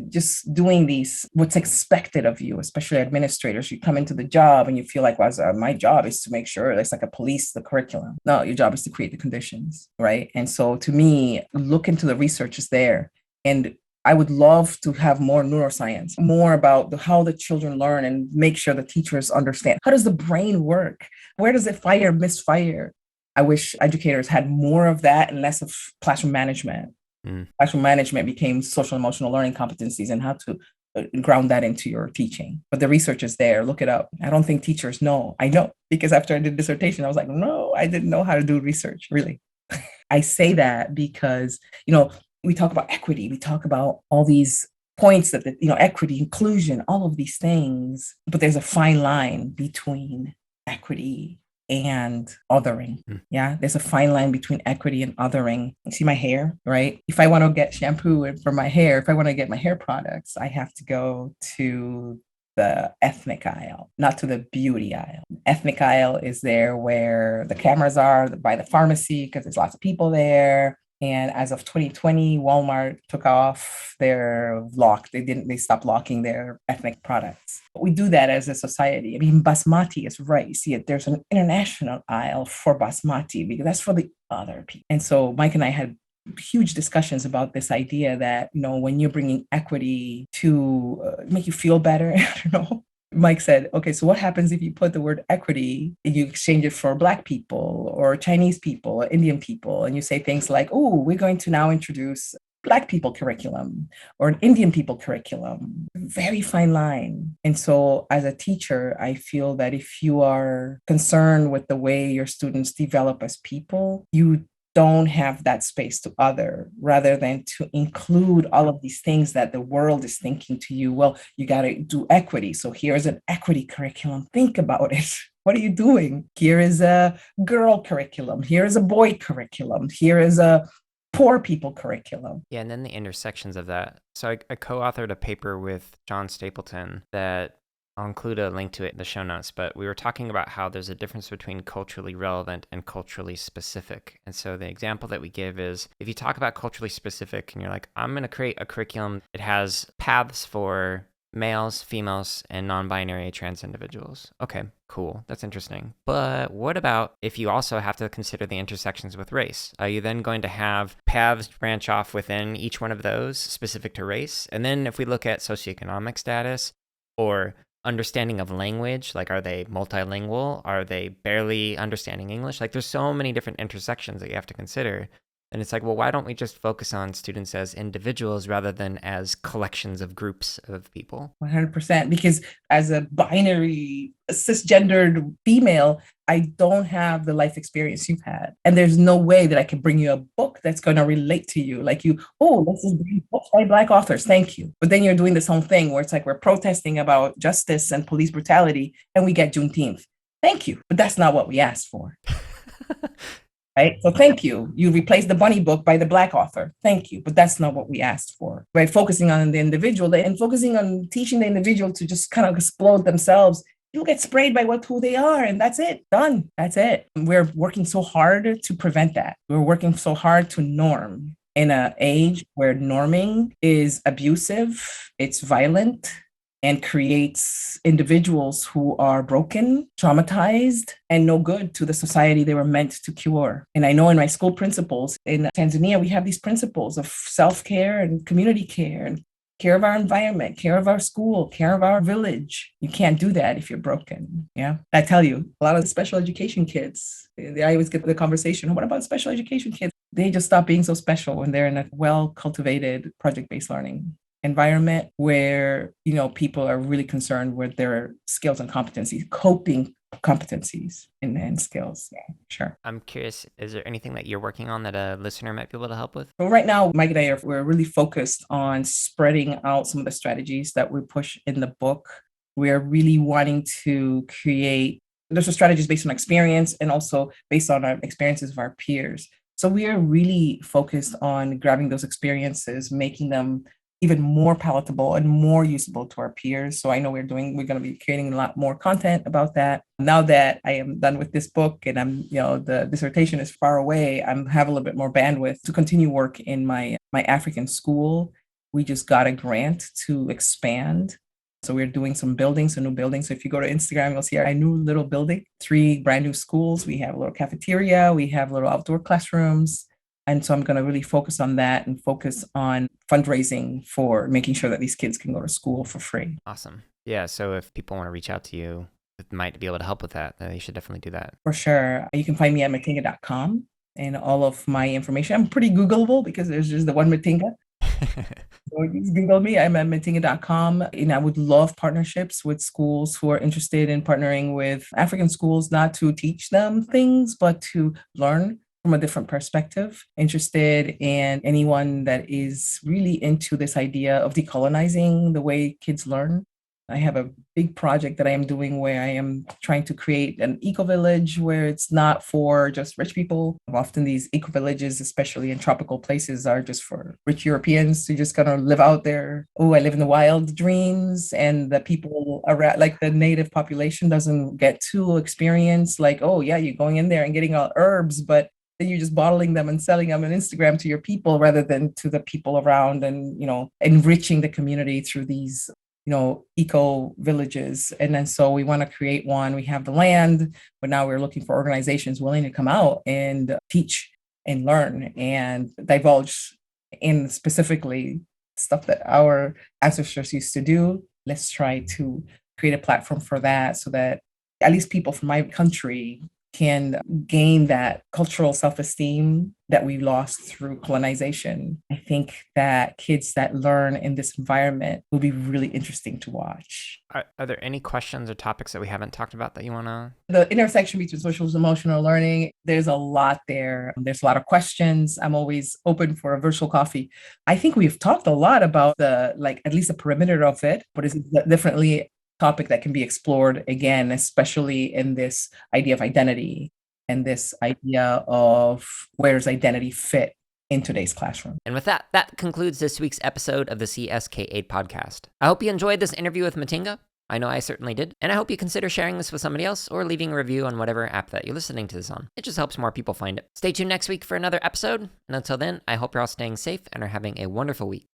just doing these, what's expected of you, especially administrators. You come into the job and you feel like, well, my job is to make sure it's like a police, the curriculum. No, your job is to create the conditions, right? And so to me, look into the research is there. And I would love to have more neuroscience, more about how the children learn and make sure the teachers understand. How does the brain work? Where does it fire, misfire? I wish educators had more of that and less of classroom management. Classroom management became social emotional learning competencies and how to ground that into your teaching. But the research is there. Look it up. I don't think teachers know. I know, because after I did dissertation, I was like, no, I didn't know how to do research, really. I say that because, we talk about equity. We talk about all these points that, equity, inclusion, all of these things. But there's a fine line between equity and othering. Yeah, there's a fine line between equity and othering. You see my hair, right? If I want to get shampoo for my hair, if I want to get my hair products, I have to go to the ethnic aisle, not to the beauty aisle. Ethnic aisle is there where the cameras are by the pharmacy because there's lots of people there. And as of 2020, Walmart took off their lock. They stopped locking their ethnic products. But we do that as a society. I mean, basmati is rice. Yet there's an international aisle for basmati because that's for the other people. And so Mike and I had huge discussions about this idea that, when you're bringing equity to make you feel better, I don't know. Mike said, okay, so what happens if you put the word equity and you exchange it for Black people or Chinese people or Indian people, and you say things like, oh, we're going to now introduce Black people curriculum or an Indian people curriculum? Very fine line. And so as a teacher, I feel that if you are concerned with the way your students develop as people, you don't have that space to other, rather than to include all of these things that the world is thinking to you. Well, you got to do equity. So here's an equity curriculum. Think about it. What are you doing? Here is a girl curriculum. Here is a boy curriculum. Here is a poor people curriculum. Yeah, and then the intersections of that. So I co-authored a paper with John Stapleton that I'll include a link to it in the show notes, but we were talking about how there's a difference between culturally relevant and culturally specific. And so the example that we give is, if you talk about culturally specific and you're like, I'm going to create a curriculum, it has paths for males, females, and non-binary trans individuals. Okay, cool. That's interesting. But what about if you also have to consider the intersections with race? Are you then going to have paths branch off within each one of those specific to race? And then if we look at socioeconomic status or understanding of language, like, are they multilingual? Are they barely understanding English? Like, there's so many different intersections that you have to consider. And it's like, well, why don't we just focus on students as individuals rather than as collections of groups of people? 100%. Because as a binary, cisgendered female, I don't have the life experience you've had. And there's no way that I can bring you a book that's going to relate to you. Like this is books by Black authors. Thank you. But then you're doing this whole thing where it's like we're protesting about justice and police brutality, and we get Juneteenth. Thank you. But that's not what we asked for. Right? So thank you. You replaced the bunny book by the Black author. Thank you. But that's not what we asked for. Right? Focusing on the individual and focusing on teaching the individual to just kind of explode themselves. You'll get sprayed by who they are, and that's it. Done. That's it. We're working so hard to prevent that. We're working so hard to norm in an age where norming is abusive, it's violent, and creates individuals who are broken, traumatized, and no good to the society they were meant to cure. And I know in my school principles in Tanzania, we have these principles of self-care and community care and care of our environment, care of our school, care of our village. You can't do that if you're broken. Yeah. I tell you, a lot of the special education kids, I always get the conversation, what about special education kids? They just stop being so special when they're in a well-cultivated project-based learning environment where, people are really concerned with their skills and competencies, coping competencies and skills. Yeah, sure. I'm curious, is there anything that you're working on that a listener might be able to help with? Well, right now, Mike and I we're really focused on spreading out some of the strategies that we push in the book. We're really wanting to create, there's some strategies based on experience and also based on our experiences of our peers. So we are really focused on grabbing those experiences, making them even more palatable and more usable to our peers. So I know we're going to be creating a lot more content about that. Now that I am done with this book and the dissertation is far away, I have a little bit more bandwidth to continue work in my African school. We just got a grant to expand. So we're doing some buildings, a new building. So if you go to Instagram, you'll see our new little building, 3 brand new schools. We have a little cafeteria, we have little outdoor classrooms. And so I'm going to really focus on that and focus on fundraising for making sure that these kids can go to school for free. Awesome. Yeah. So if people want to reach out to you, that might be able to help with that, you should definitely do that. For sure. You can find me at matinga.com and all of my information. I'm pretty Googleable because there's just the one Matinga. So just Google me. I'm at matinga.com. And I would love partnerships with schools who are interested in partnering with African schools, not to teach them things, but to learn from a different perspective. Interested in anyone that is really into this idea of decolonizing the way kids learn. I have a big project that I am doing where I am trying to create an eco-village where it's not for just rich people. Often these eco-villages, especially in tropical places, are just for rich Europeans who just kind of live out their, I live in the wild dreams. And the people around, like the native population, doesn't get to experience like, you're going in there and getting all herbs, but then you're just bottling them and selling them on Instagram to your people rather than to the people around and, enriching the community through these eco villages. And then so we want to create one. We have the land, but now we're looking for organizations willing to come out and teach and learn and divulge in specifically stuff that our ancestors used to do. Let's try to create a platform for that so that at least people from my country can gain that cultural self-esteem that we lost through colonization. I think that kids that learn in this environment will be really interesting to watch. Are there any questions or topics that we haven't talked about that you want to? The intersection between social and emotional learning, there's a lot there. There's a lot of questions. I'm always open for a virtual coffee. I think we've talked a lot about at least the perimeter of it, but it's definitely topic that can be explored again, especially in this idea of identity and this idea of where does identity fit in today's classroom. And with that concludes this week's episode of the CSK8 podcast. I hope you enjoyed this interview with Matinga. I know I certainly did. And I hope you consider sharing this with somebody else or leaving a review on whatever app that you're listening to this on. It just helps more people find it. Stay tuned next week for another episode. And until then, I hope you're all staying safe and are having a wonderful week.